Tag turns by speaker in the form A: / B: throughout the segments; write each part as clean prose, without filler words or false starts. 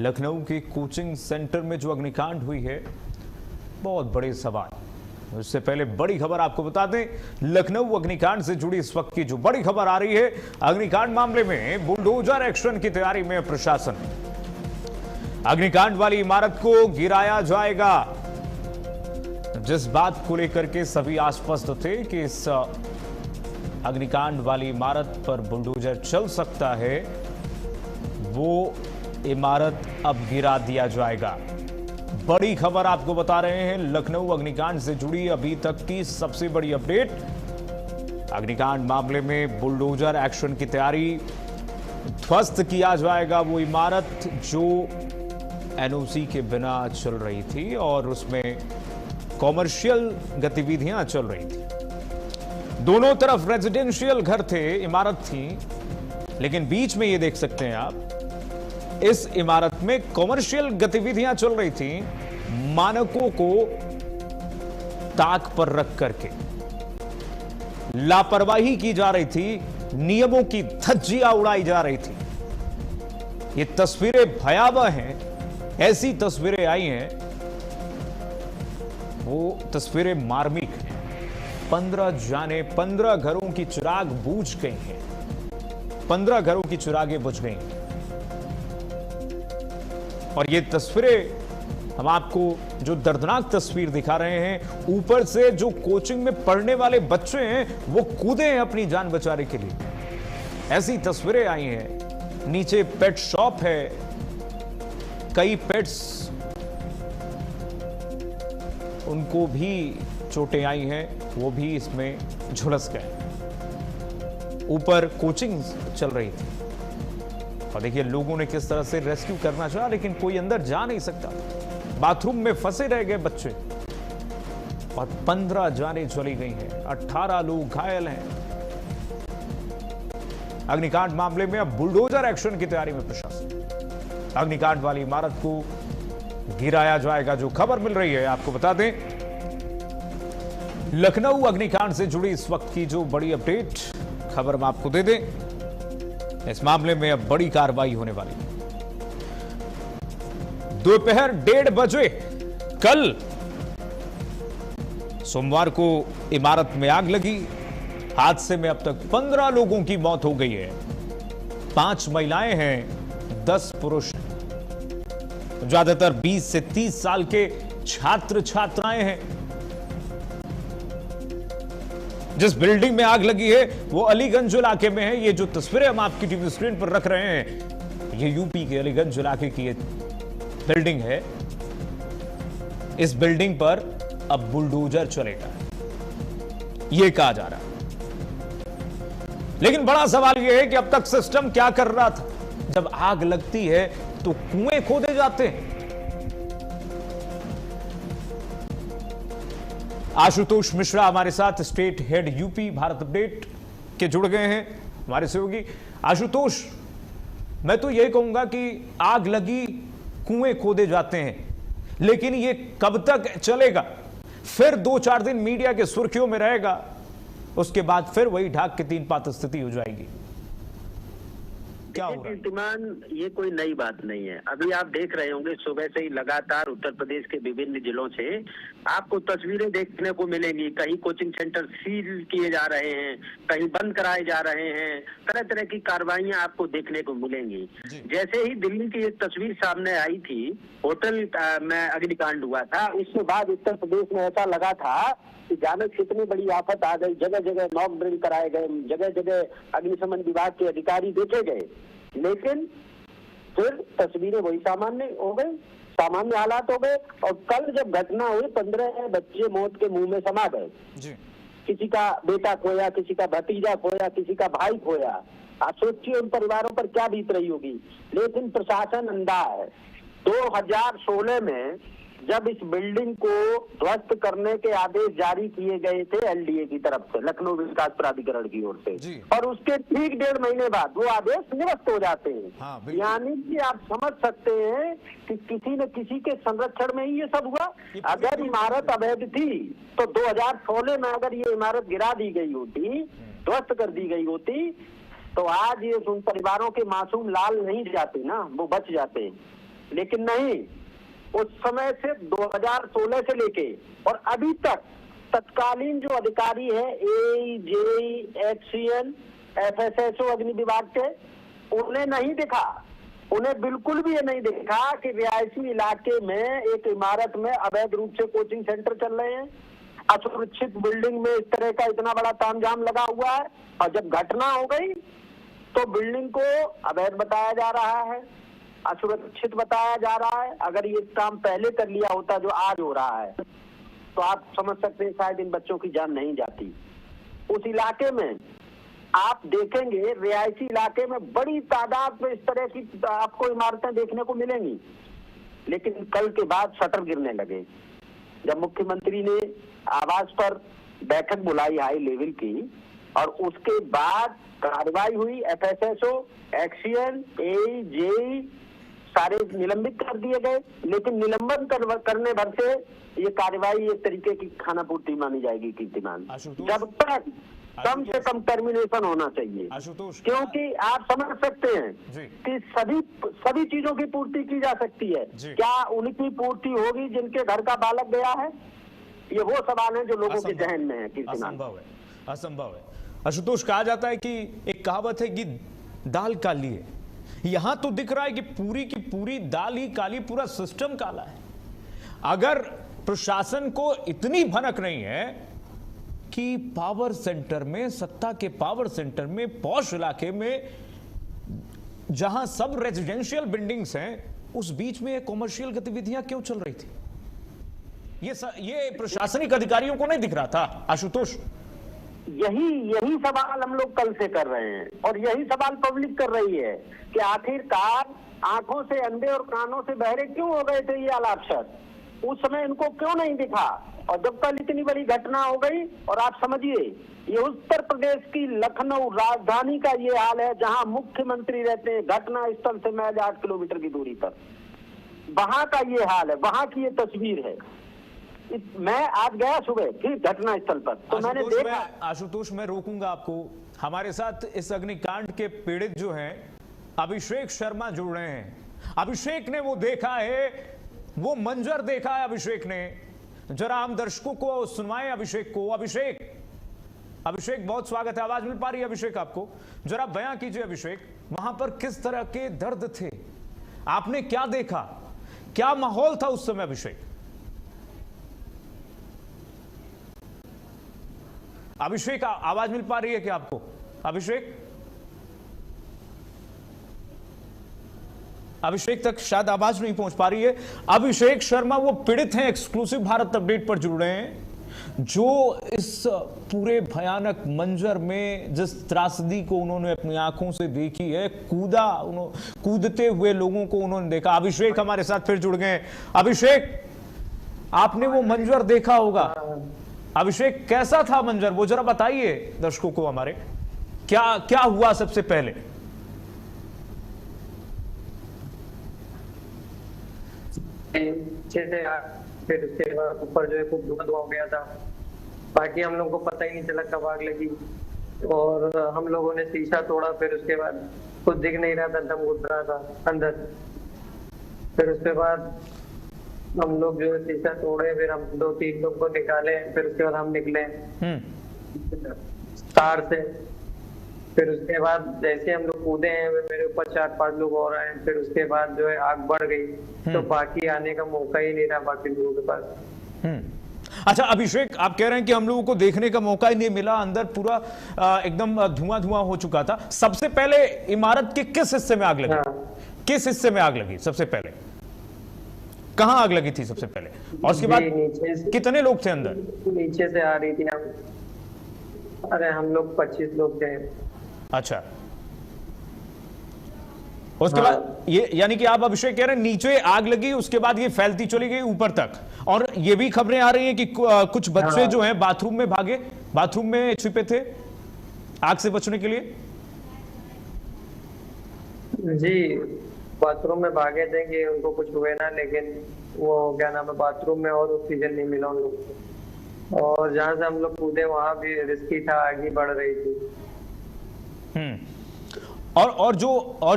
A: लखनऊ के coaching centre में जो अग्निकांड हुई है, बहुत बड़े सवाल। उससे पहले बड़ी खबर आपको बता दें, लखनऊ अग्निकांड से जुड़ी इस वक्त की जो बड़ी खबर आ रही है, अग्निकांड मामले में बुलडोजर एक्शन की तैयारी में प्रशासन। अग्निकांड वाली इमारत को गिराया जाएगा। जिस बात को लेकर के सभी आश्वस्त थे कि इस अग्निकांड वाली इमारत पर बुलडोजर चल सकता है, वो इमारत अब गिरा दिया जाएगा। बड़ी खबर आपको बता रहे हैं, लखनऊ अग्निकांड से जुड़ी अभी तक की सबसे बड़ी अपडेट। अग्निकांड मामले में बुलडोजर एक्शन की तैयारी, ध्वस्त किया जाएगा वो इमारत जो एनओसी के बिना चल रही थी और उसमें कॉमर्शियल गतिविधियां चल रही थी। दोनों तरफ रेजिडेंशियल घर थे, इमारत थी, लेकिन बीच में ये देख सकते हैं आप, इस इमारत में कॉमर्शियल गतिविधियां चल रही थी। मानकों को ताक पर रख करके लापरवाही की जा रही थी, नियमों की धज्जियां उड़ाई जा रही थी। ये तस्वीरें भयावह हैं, ऐसी तस्वीरें आई हैं, वो तस्वीरें मार्मिक हैं। 15 घरों की चिराग बुझ गई हैं, 15 घरों की चिरागें बुझ गई हैं। और ये तस्वीरें हम आपको जो दर्दनाक तस्वीर दिखा रहे हैं, ऊपर से जो कोचिंग में पढ़ने वाले बच्चे हैं वो कूदे हैं अपनी जान बचाने के लिए, ऐसी तस्वीरें आई हैं। नीचे पेट शॉप है, कई पेट्स, उनको भी चोटें आई हैं, वो भी इसमें झुलस गए। ऊपर कोचिंग चल रही थी और देखिए लोगों ने किस तरह से रेस्क्यू करना चाहा, लेकिन कोई अंदर जा नहीं सकता। बाथरूम में फंसे रह गए बच्चे और 15 जानें चली गई हैं, 18 लोग घायल हैं। अग्निकांड मामले में अब बुलडोजर एक्शन की तैयारी में प्रशासन। अग्निकांड वाली इमारत को गिराया जाएगा, जो खबर मिल रही है आपको बता दें। लखनऊ अग्निकांड से जुड़ी इस वक्त की जो बड़ी अपडेट खबर हम आपको दे दें। इस मामले में अब बड़ी कार्रवाई होने वाली है। दोपहर 1:30 बजे कल सोमवार को इमारत में आग लगी। हादसे में अब तक 15 लोगों की मौत हो गई है। 5 महिलाएं हैं, 10 पुरुष, ज्यादातर 20 से 30 साल के छात्र छात्राएं हैं। जिस बिल्डिंग में आग लगी है वो अलीगंज इलाके में है। ये जो तस्वीरें हम आपकी टीवी स्क्रीन पर रख रहे हैं, ये यूपी के अलीगंज इलाके की ये बिल्डिंग है। इस बिल्डिंग पर अब बुलडोजर चलेगा, ये कहा जा रहा है। लेकिन बड़ा सवाल यह है कि अब तक सिस्टम क्या कर रहा था। जब आग लगती है तो कुएं खोदे जाते हैं। आशुतोष मिश्रा हमारे साथ, state head UP Bharat update के जुड़ गए हैं, हमारे सहयोगी। आशुतोष, मैं तो यही कहूंगा कि आग लगी, कुएं खोदे जाते हैं, लेकिन ये कब तक चलेगा? फिर 2-4 दिन मीडिया के सुर्खियों में रहेगा, उसके बाद फिर वही ढाक की 3 पात स्थिति हो जाएगी। क्या होगा?
B: कीर्तिमान, ये कोई नई बात नहीं है। अभी आप देख रहे होंगे सुबह से ही लगातार उत्तर प्रदेश के विभिन्न जिलों से आपको तस्वीरें देखने को मिलेंगी। कहीं कोचिंग सेंटर सील किए जा रहे हैं, कहीं बंद कराए जा रहे हैं, तरह तरह की कार्रवाइयां आपको देखने को मिलेंगी। जैसे ही दिल्ली की एक तस्वीर सामने आई थी, होटल में अग्निकांड हुआ था, उसके बाद उत्तर प्रदेश में ऐसा लगा था कि जाने कितनी बड़ी आफत आ गई। जगह जगह मॉक ड्रिल कराए गए, जगह जगह अग्निशमन विभाग के अधिकारी देखे गए, लेकिन फिर तस्वीरें वही सामान्य हो गई, सामान्य हालात हो गए। और कल जब घटना हुई, 15 बच्चे मौत के मुंह में समा गए। किसी का बेटा खोया, किसी का भतीजा खोया, किसी का भाई खोया। आप सोचिए उन परिवारों पर क्या बीत रही होगी। लेकिन प्रशासन अंधा है। 2016 में जब इस बिल्डिंग को ध्वस्त करने के आदेश जारी किए गए थे एलडीए की तरफ से, लखनऊ विकास प्राधिकरण की ओर से, और उसके ठीक 1.5 महीने बाद वो आदेश निरस्त हो जाते हैं। हाँ, यानी कि आप समझ सकते हैं कि किसी न किसी के संरक्षण में ही ये सब हुआ। अगर इमारत अवैध थी तो 2016 में अगर ये इमारत गिरा दी गई होती, ध्वस्त कर दी गई होती, तो आज ये उन परिवारों के मासूम लाल नहीं जाते ना, वो बच जाते। लेकिन नहीं, उस समय से 2016 से लेके और अभी तक तत्कालीन जो अधिकारी है ए जे HCL FSSO अग्नि विभाग के, उन्हें नहीं दिखा, उन्हें बिल्कुल भी ये नहीं देखा कि रिहायशी इलाके में एक इमारत में अवैध रूप से कोचिंग सेंटर चल रहे हैं, असुरक्षित बिल्डिंग में इस तरह का इतना बड़ा तामझाम लगा हुआ है, और जब घटना हो गई तो बिल्डिंग को अवैध बताया जा रहा है, असुरक्षित बताया जा रहा है। अगर ये काम पहले कर लिया होता जो आज हो रहा है, तो आप समझ सकते हैं शायद इन बच्चों की जान नहीं जाती। उस इलाके में आप देखेंगे, रिहायशी इलाके में बड़ी तादाद में इस तरह की आपको इमारतें देखने को मिलेंगी, लेकिन कल के बाद शटर गिरने लगे। जब मुख्यमंत्री ने आवास पर बैठक बुलाई हाई लेवल की, और उसके बाद कार्रवाई हुई, FSSO HCL AE सारे निलंबित कर दिए गए, लेकिन निलंबन करने भर से ये कार्रवाई एक तरीके की खाना पूर्ति मानी जाएगी कीर्तिमान। जब तक कम से कम टर्मिनेशन होना चाहिए, क्योंकि आप समझ सकते हैं कि सभी चीजों की पूर्ति की जा सकती है, क्या उनकी पूर्ति होगी जिनके घर का बालक गया है? ये वो सवाल है जो लोगों के जहन में है कीर्तिमान।
A: असंभव है। आशुतोष, कहा जाता है कि एक कहावत है कि दाल काली है, यहां तो दिख रहा है कि पूरी की पूरी दाल ही काली, पूरा सिस्टम काला है। अगर प्रशासन को इतनी भनक नहीं है कि पावर सेंटर में, सत्ता के पावर सेंटर में, पॉश इलाके में जहां सब रेजिडेंशियल बिल्डिंग्स हैं, उस बीच में कॉमर्शियल गतिविधियां क्यों चल रही थी? ये प्रशासनिक अधिकारियों को नहीं दिख रहा था आशुतोष?
B: यही सवाल हम लोग कल से कर रहे हैं, और यही सवाल पब्लिक कर रही है कि आखिरकार आंखों से अंधे और कानों से बहरे क्यों हो गए थे ये अलापसर? उस समय इनको क्यों नहीं दिखा? और जब कल इतनी बड़ी घटना हो गई, और आप समझिए ये उत्तर प्रदेश की लखनऊ राजधानी का ये हाल है, जहां मुख्यमंत्री रहते हैं, घटना स्थल से महज 8 किलोमीटर की दूरी पर, वहां का ये हाल है, वहां की ये तस्वीर है। मैं आज गया सुबह फिर घटना स्थल पर, तो मैंने देखा।
A: आशुतोष, मैं रोकूंगा आपको। हमारे साथ इस अग्निकांड के पीड़ित जो हैं अभिषेक शर्मा जुड़ रहे हैं। अभिषेक ने वो देखा है, वो मंजर देखा है अभिषेक ने। जरा हम दर्शकों को सुनवाएं अभिषेक को। अभिषेक बहुत स्वागत है। आवाज मिल पा रही है अभिषेक आपको? जरा बयां कीजिए अभिषेक, वहां पर किस तरह के दर्द थे, आपने क्या देखा, क्या माहौल था उस समय अभिषेक? अभिषेक आवाज मिल पा रही है क्या आपको? अभिषेक तक शायद आवाज नहीं पहुंच पा रही है। अभिषेक शर्मा वो पीड़ित हैं, एक्सक्लूसिव भारत अपडेट पर जुड़ रहे हैं, जो इस पूरे भयानक मंजर में जिस त्रासदी को उन्होंने अपनी आंखों से देखी है, कूदते हुए लोगों को उन्होंने देखा। अभिषेक हमारे साथ फिर जुड़ गए। अभिषेक, आपने वो मंजर देखा होगा, अभिषेक कैसा था मंजर, वो जरा बताइए दर्शकों को हमारे, क्या हुआ सबसे पहले?
C: फिर उसके बाद ऊपर जो है खूब धुआं हो गया था, बाकी हम लोग को पता ही नहीं चला कब आग लगी, और हम लोगों ने शीशा तोड़ा। फिर उसके बाद कुछ दिख नहीं रहा था, दम घुट रहा था अंदर। फिर उसके बाद हम लोग जो है शीशा तोड़े, फिर हम 2-3 लोग को निकाले, फिर उसके बाद हम निकले कार से। फिर उसके बाद जैसे हम लोग कूदे हैं, मेरे ऊपर 4-5 लोग और आए। फिर उसके बाद जो है आग बढ़ गई, तो बाकी आने का मौका ही नहीं रहा बाकी लोगों के पास।
A: अच्छा अभिषेक, आप कह रहे हैं कि हम लोगों को देखने का मौका ही नहीं मिला, अंदर पूरा एकदम धुआं हो चुका था। सबसे पहले इमारत के किस हिस्से में आग लगी? किस हिस्से में आग लगी सबसे पहले? कहां आग लगी थी सबसे पहले? और उसके बाद कितने लोग थे अंदर?
C: नीचे से आ रही थी अरे हम लोग 25 लोग थे।
A: अच्छा, उसके बाद ये, यानी कि आप अभिषेक कह रहे हैं नीचे आग लगी, उसके बाद ये फैलती चली गई ऊपर तक, और ये भी खबरें आ रही हैं कि कुछ बच्चे जो हैं बाथरूम में भागे, बाथरूम में छिपे थे आग से बचने के लिए।
C: जी, बाथरूम में भागे थे कि उनको कुछ हुए ना, लेकिन वो क्या नाम है, बाथरूम में और ऑक्सीजन नहीं मिला उन लोग को, और जहां से हम लोग कूदे वहां भी रिस्की था, आगे बढ़ रही थी। और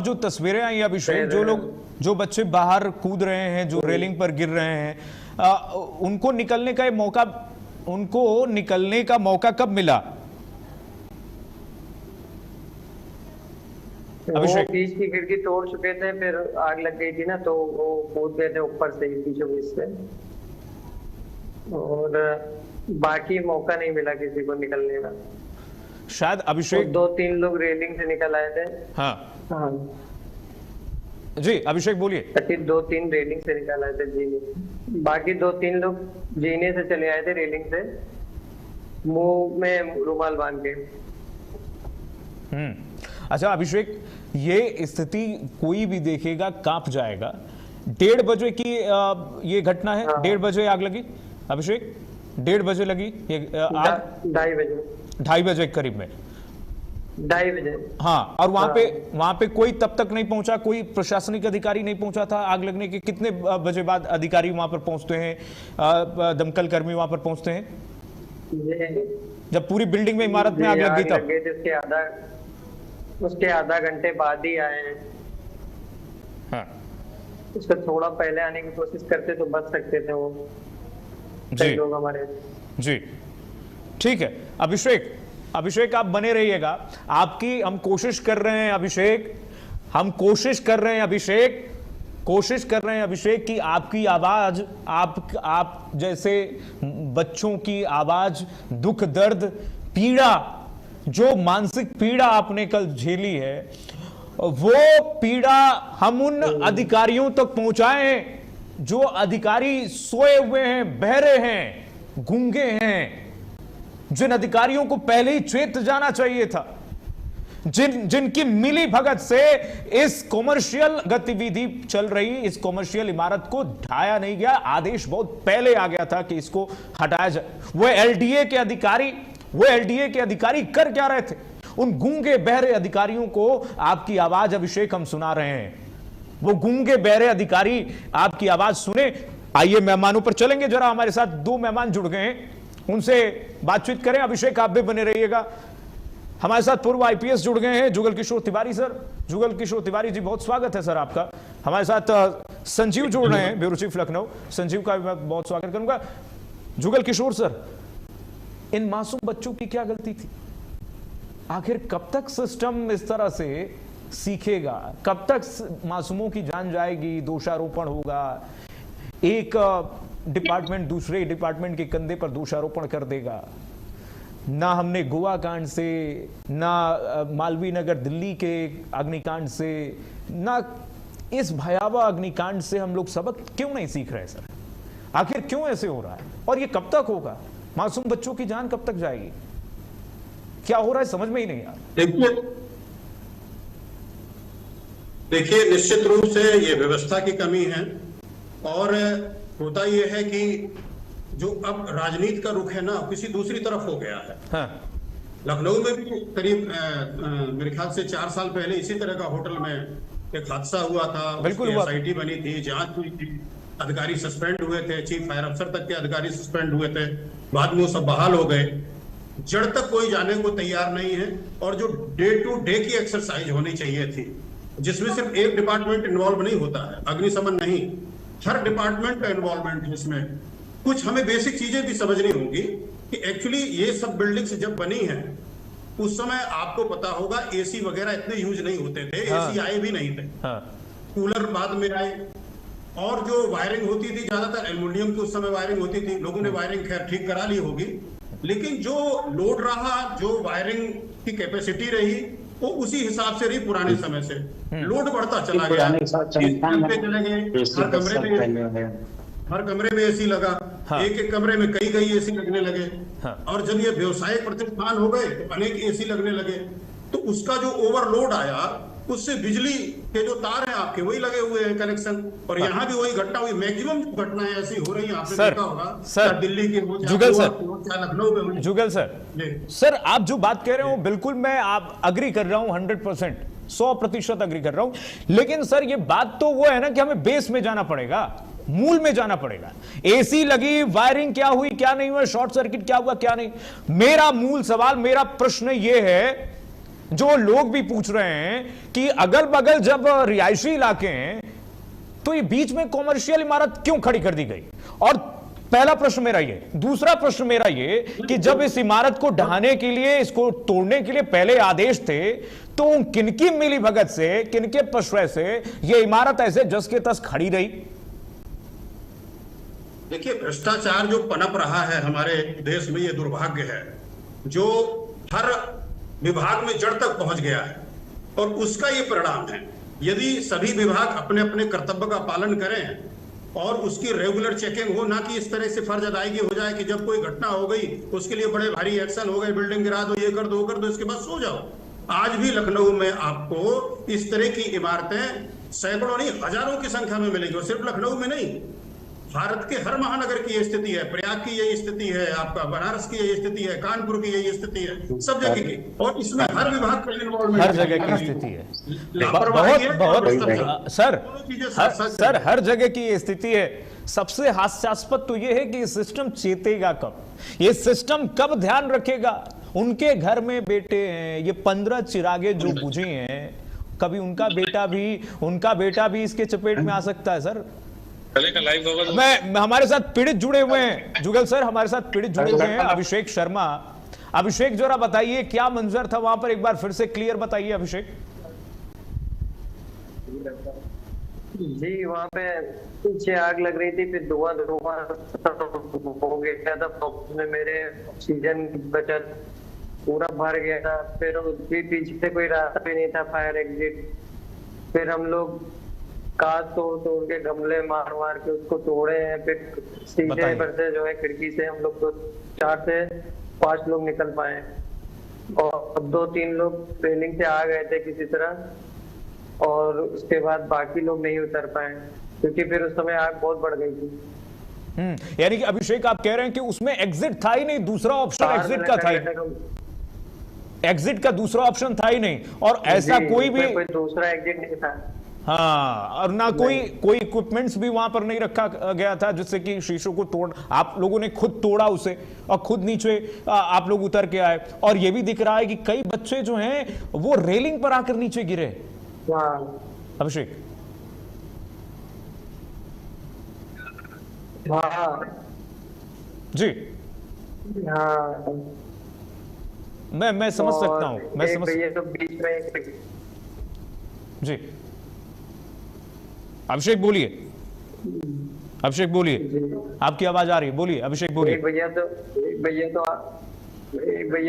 A: जो तस्वीरें आई अभिषेक, जो बच्चे बाहर कूद रहे हैं, जो रेलिंग पर गिर रहे हैं, उनको निकलने का मौका कब मिला?
C: अभिषेक, बीच की खिड़की तोड़ चुके थे, फिर आग लग गई थी ना, तो वो कूद गए थे ऊपर से बीचों बीच से, और बाकी मौका नहीं मिला किसी को निकलने का।
A: शायद अभिषेक
C: 2-3 लोग रेलिंग से निकल आए थे।
A: हाँ जी अभिषेक बोलिए।
C: 2-3 रेलिंग से निकल आए थे जीने, बाकी 2-3 लोग जीने से चले आए थे रेलिंग से, मुंह में रुमाल बांध के।
A: अच्छा अभिषेक, ये स्थिति कोई भी देखेगा कांप जाएगा। 1:30 बजे की ये घटना है। 1:30 बजे आग लगी अभिषेक, 1:30 बजे लगी ये आग? 2:30 बजे करीब में,
C: 2:30 बजे।
A: हाँ, और वहां पे कोई तब तक नहीं पहुंचा, कोई प्रशासनिक अधिकारी नहीं पहुंचा था? आग लगने के कितने बजे बाद अधिकारी वहां पर पहुंचते हैं, दमकल कर्मी वहां पर पहुंचते हैं? जब पूरी बिल्डिंग में, इमारत में आग लग गई तब?
C: उसके आधा घंटे बाद ही आए हैं।
A: हाँ।
C: उससे थोड़ा पहले आने की कोशिश करते तो बच सकते थे वो
A: जी
C: लोग हमारे।
A: जी ठीक है अभिषेक आप बने रहिएगा। आपकी हम कोशिश कर रहे हैं अभिषेक, हम कोशिश कर रहे हैं अभिषेक कि आपकी आवाज, आप जैसे बच्चों की आवाज, दुख दर्द पीड़ा, जो मानसिक पीड़ा आपने कल झेली है, वो पीड़ा हम उन अधिकारियों तक पहुंचाएं जो अधिकारी सोए हुए हैं, बहरे हैं, गूंगे हैं, जिन अधिकारियों को पहले ही चेत जाना चाहिए था, जिनकी मिली भगत से इस कॉमर्शियल गतिविधि चल रही, इस कॉमर्शियल इमारत को ढाया नहीं गया। आदेश बहुत पहले आ गया था कि इसको हटाया जाए। वो एलडीए के अधिकारी कर क्या रहे थे? उन गूंगे बहरे अधिकारियों को आपकी आवाज अभिषेक हम सुना रहे हैं। वो गूंगे बहरे अधिकारी आपकी आवाज सुने। आइए मेहमानों पर चलेंगे जरा। हमारे साथ 2 मेहमान जुड़ गए हैं, उनसे बातचीत करें। अभिषेक आप भी बने रहिएगा। हमारे साथ पूर्व आईपीएस जुड़ गए हैं, जुगल किशोर तिवारी सर। जुगल किशोर तिवारी जी, बहुत स्वागत है सर आपका। हमारे साथ संजीव जुड़ रहे हैं, ब्यूरो चीफ लखनऊ। संजीव का भी मैं बहुत स्वागत करूंगा। जुगल किशोर सर, इन मासूम बच्चों की क्या गलती थी? आखिर कब तक सिस्टम इस तरह से सीखेगा? कब तक मासूमों की जान जाएगी, दोषारोपण होगा, एक डिपार्टमेंट दूसरे डिपार्टमेंट के कंधे पर दोषारोपण कर देगा? ना हमने गोवा कांड से, ना मालवीय नगर दिल्ली के अग्निकांड से, ना इस भयावह अग्निकांड से हम लोग सबक क्यों नहीं सीख रहे सर? आखिर क्यों ऐसे हो रहा है और ये कब तक होगा? मासूम बच्चों की जान कब तक जाएगी? क्या हो रहा है समझ में ही नहीं आ रहा।
D: देखिए निश्चित रूप से ये व्यवस्था की कमी है, और होता यह है कि जो अब राजनीति का रुख है ना, किसी दूसरी तरफ हो गया है।
A: हाँ।
D: लखनऊ में भी करीब मेरे ख्याल से 4 साल पहले इसी तरह का होटल में एक हादसा हुआ था।
A: बिल्कुल हुआ।
D: एसआईटी बनी थी, जांच हुई थी, अधिकारी सस्पेंड हुए थे, चीफ फायर अफसर तक के अधिकारी सस्पेंड हुए थे, बाद में वो सब बहाल हो गए। जड़ तक कोई जाने को तैयार नहीं है। और जो डे टू डे की एक्सरसाइज होनी चाहिए थी, जिसमें सिर्फ एक डिपार्टमेंट इन्वॉल्व नहीं होता है, अग्निशमन नहीं, हर डिपार्टमेंट का इन्वॉल्वमेंट है इसमें। कुछ हमें बेसिक चीजें भी समझनी होंगी कि एक्चुअली ये सब बिल्डिंग्स जब बनी है उस समय आपको पता होगा एसी वगैरह इतने यूज नहीं होते थे।
A: हाँ।
D: एसी आए भी नहीं थे। हाँ। कूलर बाद में आए, और जो वायरिंग होती थी ज्यादातर एल्युमिनियम की उस समय वायरिंग होती थी। लोगों ने वायरिंग खैर ठीक करा ली होगी, लेकिन जो लोड रहा, जो वायरिंग की कैपेसिटी रही, वो उसी हिसाब से रही पुराने समय से। लोड बढ़ता चला गया, चले गए, हर कमरे में एसी लगा। हाँ। एक कमरे में कई एसी लगने लगे। हाँ। और जब ये व्यवसायिक प्रतिष्ठान हो गए तो अनेक एसी लगने लगे, तो उसका जो ओवरलोड आया, उससे बिजली के जो तार हैं आपके वही लगे हुए हैं कनेक्शन। और हाँ। यहाँ भी वही घटना हुई। मैक्सिमम घटनाएं ऐसी हो रही हैं, आपने देखा होगा सर, दिल्ली के
A: जुगल सर,
D: लखनऊ में। जुगल
A: सर आप जो बात कह रहे हो बिल्कुल मैं आप अग्री कर रहा हूं, 100%, 100% अग्री कर रहा हूं। लेकिन सर ये बात तो वो है ना कि हमें बेस में जाना पड़ेगा, मूल में जाना पड़ेगा। एसी लगी, वायरिंग क्या हुई, क्या नहीं हुआ, शॉर्ट सर्किट क्या हुआ, क्या नहीं। मेरा मूल सवाल, मेरा प्रश्न यह है, जो लोग भी पूछ रहे हैं कि अगल बगल जब रिहायशी इलाके हैं, तो ये बीच में कॉमर्शियल इमारत क्यों खड़ी कर दी गई? और पहला प्रश्न मेरा ये। दूसरा प्रश्न मेरा ये कि जब इस इमारत को ढहाने के लिए, इसको तोड़ने के लिए पहले आदेश थे, तो किनकी मिलीभगत से, किनके प्रश्रय से ये इमारत ऐसे जस के तस खड़ी रही?
D: देखिए, भ्रष्टाचार जो पनप रहा है हमारे देश में, ये दुर्भाग्य है जो हर विभाग में जड़ तक पहुंच गया है, और उसका ये परिणाम है। यदि सभी विभाग अपने अपने कर्तव्य का पालन करें और उसकी रेगुलर चेकिंग हो, ना कि इस तरह से फर्ज अदायगी हो जाए कि जब कोई घटना हो गई उसके लिए बड़े भारी एक्शन हो गए, बिल्डिंग गिरा दो, ये कर दो, वो कर दो, इसके बाद सो जाओ। आज भी लखनऊ में आपको इस तरह की इमारतें सैकड़ों नहीं हजारों की संख्या में मिलेंगी, और सिर्फ लखनऊ में नहीं, भारत के हर महानगर की यही स्थिति है। प्रयाग की यही स्थिति है, आपका बनारस की यही स्थिति है, कानपुर की यही स्थिति है, सब जगह की, और इसमें हर विभाग का इन्वॉल्वमेंट,
A: हर जगह की स्थिति है। बहुत सर हर जगह की ये स्थिति है। सबसे हास्यास्पद तो ये है कि ये सिस्टम चेतेगा कब, ये सिस्टम कब ध्यान रखेगा? उनके घर में बेटे हैं, ये 15 चिरागे जो बुझे हैं, कभी उनका बेटा भी इसके चपेट में आ सकता है सर। मैं हमारे साथ पीड़ित जुड़े हुए हैं, जुगल सर हमारे साथ पीड़ित जुड़े हुए हैं, अभिषेक शर्मा। अभिषेक जरा बताइए क्या मंजर था वहां पर, एक बार फिर से क्लियर बताइए अभिषेक।
C: जी, वहाँ पे पीछे आग लग रही थी, फिर धुआं हो गया था, उसमें मेरे ऑक्सीजन बचत पूरा भर गया था। फिर उसके पीछे से कोई रास्ता भी नहीं था, फायर एग्जिट। फिर हम लोग कांच तोड़ के, गमले मार के उसको तोड़े हैं। फिर सीधे पर से जो है खिड़की से हम लोग तो 4 से 5 लोग निकल पाए, और 2-3 लोग रेलिंग से आ गए थे किसी तरह, और उसके बाद बाकी लोग नहीं उतर पाए क्योंकि फिर उस समय आग बहुत बढ़ गई थी।
A: यानी कि अभिषेक आप कह रहे हैं कि उसमें एग्जिट था ही नहीं, दूसरा ऑप्शन एग्जिट का था ही, एग्जिट का दूसरा ऑप्शन था ही नहीं, और ऐसा कोई
C: दूसरा एग्जिट नहीं था।
A: हाँ, और ना कोई इक्विपमेंट्स भी वहां पर नहीं रखा गया था जिससे कि शीशों को तोड़, आप लोगों ने खुद तोड़ा उसे और खुद नीचे आप लोग उतर के आए। और ये भी दिख रहा है कि कई बच्चे जो हैं वो रेलिंग पर आकर नीचे गिरे। अभिषेक जी,
C: हाँ
A: मैं समझ सकता हूँ, मैं समझ
C: तो बीच में
A: जी। अभिषेक बोलिए, अभिषेक बोलिए, आपकी आवाज आ रही है, बोलिए अभिषेक बोलिए।
C: भैया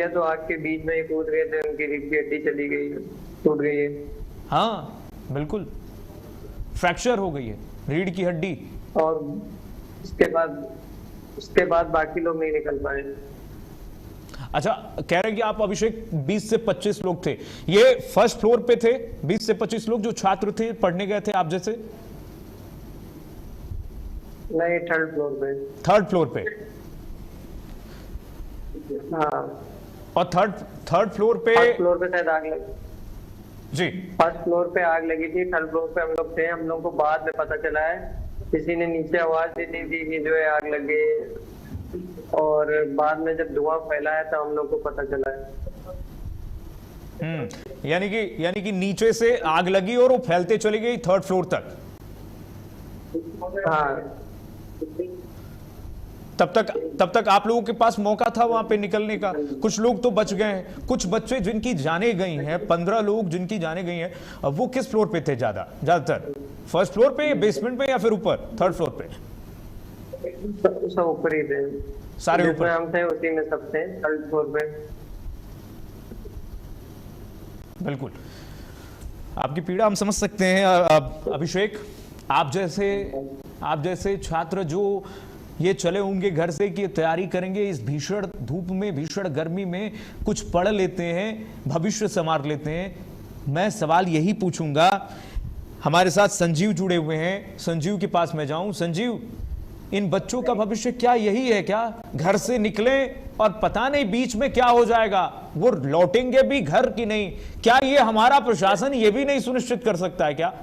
C: तो आग के बीच में ही कूद गए थे, उनकी रीढ़ की हड्डी चली गई, टूट गई है।
A: हाँ बिल्कुल, फ्रैक्चर हो गई है रीढ़ की हड्डी,
C: और उसके बाद बाकी लोग नहीं निकल पाए।
A: अच्छा, कह रहे हैं कि आप अभिषेक 20 से 25 लोग थे, ये फर्स्ट फ्लोर पे थे? 20 से 25 लोग जो छात्र थे, पढ़ने गए थे आप जैसे?
C: नहीं, थर्ड फ्लोर पे।
A: थर्ड फ्लोर पे?
C: हाँ।
A: और थर्ड फ्लोर पे?
C: फर्स्ट फ्लोर पे शायद आग लगी
A: जी।
C: फर्स्ट फ्लोर पे आग लगी थी, थर्ड फ्लोर पे हम लोग थे। हम लोग को बाद में पता चला है, किसी ने नीचे आवाज दी थी कि जो है आग लगी, और बाद में जब धुआं फैला है तो हम लोग को पता चला है।
A: यानी कि नीचे से आग लगी और वो फैलते चली गई थर्ड फ्लोर तक।
C: हाँ।
A: तब तक आप लोगों के पास मौका था वहां पे निकलने का। कुछ लोग तो बच गए हैं, कुछ बच्चे जिनकी जाने गई हैं, 15 लोग जिनकी जाने गई हैं, अब वो किस फ्लोर पे थे? ज्यादातर फर्स्ट फ्लोर पे, बेसमेंट पे, या फिर ऊपर थर्ड फ्लोर पे?
C: सब ऊपर ही थे,
A: सारे ऊपर।
C: हम थे उसी में सब थे, थर्ड फ्लोर पे।
A: बिल्कुल, आपकी पीड़ा हम समझ सकते हैं अभिषेक। आप जैसे छात्र जो ये चले होंगे घर से कि तैयारी करेंगे, इस भीषण धूप में, भीषण गर्मी में कुछ पढ़ लेते हैं, भविष्य संवार लेते हैं। मैं सवाल यही पूछूंगा, हमारे साथ संजीव जुड़े हुए हैं, संजीव के पास मैं जाऊं। संजीव, इन बच्चों का भविष्य क्या यही है क्या? घर से निकलें और पता नहीं बीच में क्या हो जाएगा, वो लौटेंगे भी घर की नहीं? क्या ये हमारा प्रशासन ये भी नहीं सुनिश्चित कर सकता है क्या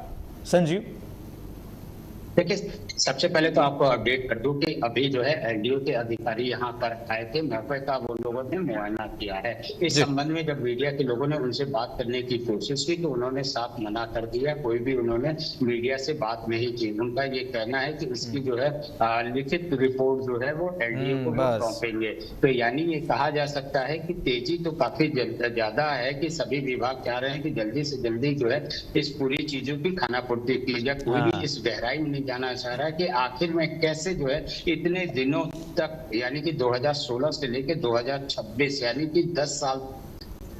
A: संजीव?
E: देखिए, सबसे पहले तो आपको अपडेट कर दूं कि अभी जो है एलडीओ के अधिकारी यहाँ पर आए थे, मौके का वो लोगों ने मुआयना किया है। इस संबंध में जब मीडिया के लोगों ने उनसे बात करने की कोशिश की तो उन्होंने साफ मना कर दिया, कोई भी उन्होंने मीडिया से बात नहीं की। उनका ये कहना है कि इसकी जो है लिखित रिपोर्ट जो है वो एलडीओ को सौंपेंगे। तो यानी ये कहा जा सकता है कि तेजी तो काफी ज्यादा है कि सभी विभाग चाह रहे हैं कि जल्दी से जल्दी जो है इस पूरी चीजों की खानापूर्ति की जाए। कोई भी इस गहराई में जाना चाह रहा है कि आखिर में कैसे जो है इतने दिनों तक, यानी कि 2016 से लेकर 2026 यानी कि 10 साल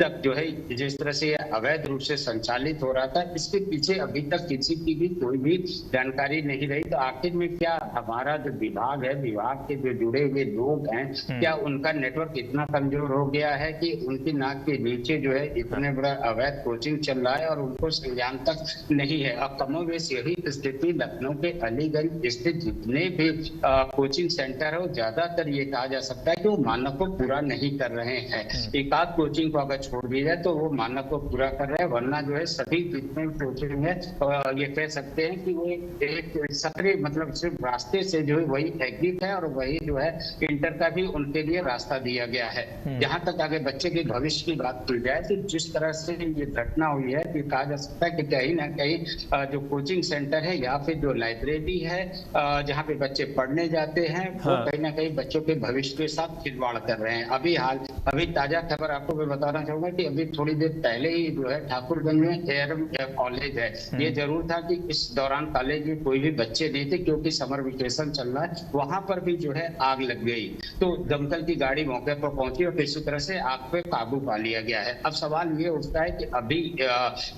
E: तक जो है जिस तरह से अवैध रूप से संचालित हो रहा था, इसके पीछे अभी तक किसी की भी कोई भी जानकारी नहीं रही। तो आखिर में क्या हमारा जो विभाग है, विभाग के जो जुड़े हुए लोग हैं, क्या उनका नेटवर्क इतना कमजोर हो गया है कि उनकी नाक के नीचे जो है इतने बड़ा अवैध कोचिंग चल रहा है और उनको संज्ञान तक नहीं है। अब कमोबेश यही स्थिति लखनऊ के अलीगंज स्थित जितने भी कोचिंग सेंटर है वो ज्यादातर ये कहा जा सकता है कि वो मानक को पूरा नहीं कर रहे हैं। एक आध कोचिंग को अगर छोड़ दी जाए तो वो मानक को पूरा कर रहे हैं, वरना जो है सभी जितने कोचिंग है ये कह सकते हैं कि वो एक सक्रिय मतलब सिर्फ रास्ते से जो है वही एग्जिट है और वही जो है इंटर का भी उनके लिए रास्ता दिया गया है। जहां तक आगे बच्चे के भविष्य की बात की जाए तो जिस तरह से ये घटना हुई है ये कहा जा सकता है कि कहीं ना कहीं जो कोचिंग सेंटर है या फिर जो लाइब्रेरी है जहाँ पे बच्चे पढ़ने जाते हैं वो कहीं ना कहीं बच्चों के भविष्य के साथ खिलवाड़ कर रहे हैं। अभी ताजा खबर आपको मैं बताना चाहूंगा कि अभी थोड़ी देर पहले ही जो है ठाकुरगंज में एआरएम कॉलेज है। ये जरूर था कि इस दौरान कॉलेज में कोई भी बच्चे नहीं थे क्योंकि समर वेकेशन चल रहा है, वहां पर भी जो है आग लग गई। तो दमकल की गाड़ी मौके पर पहुंची और किसी तरह से आग पे काबू पा लिया गया है। अब सवाल ये उठता है कि अभी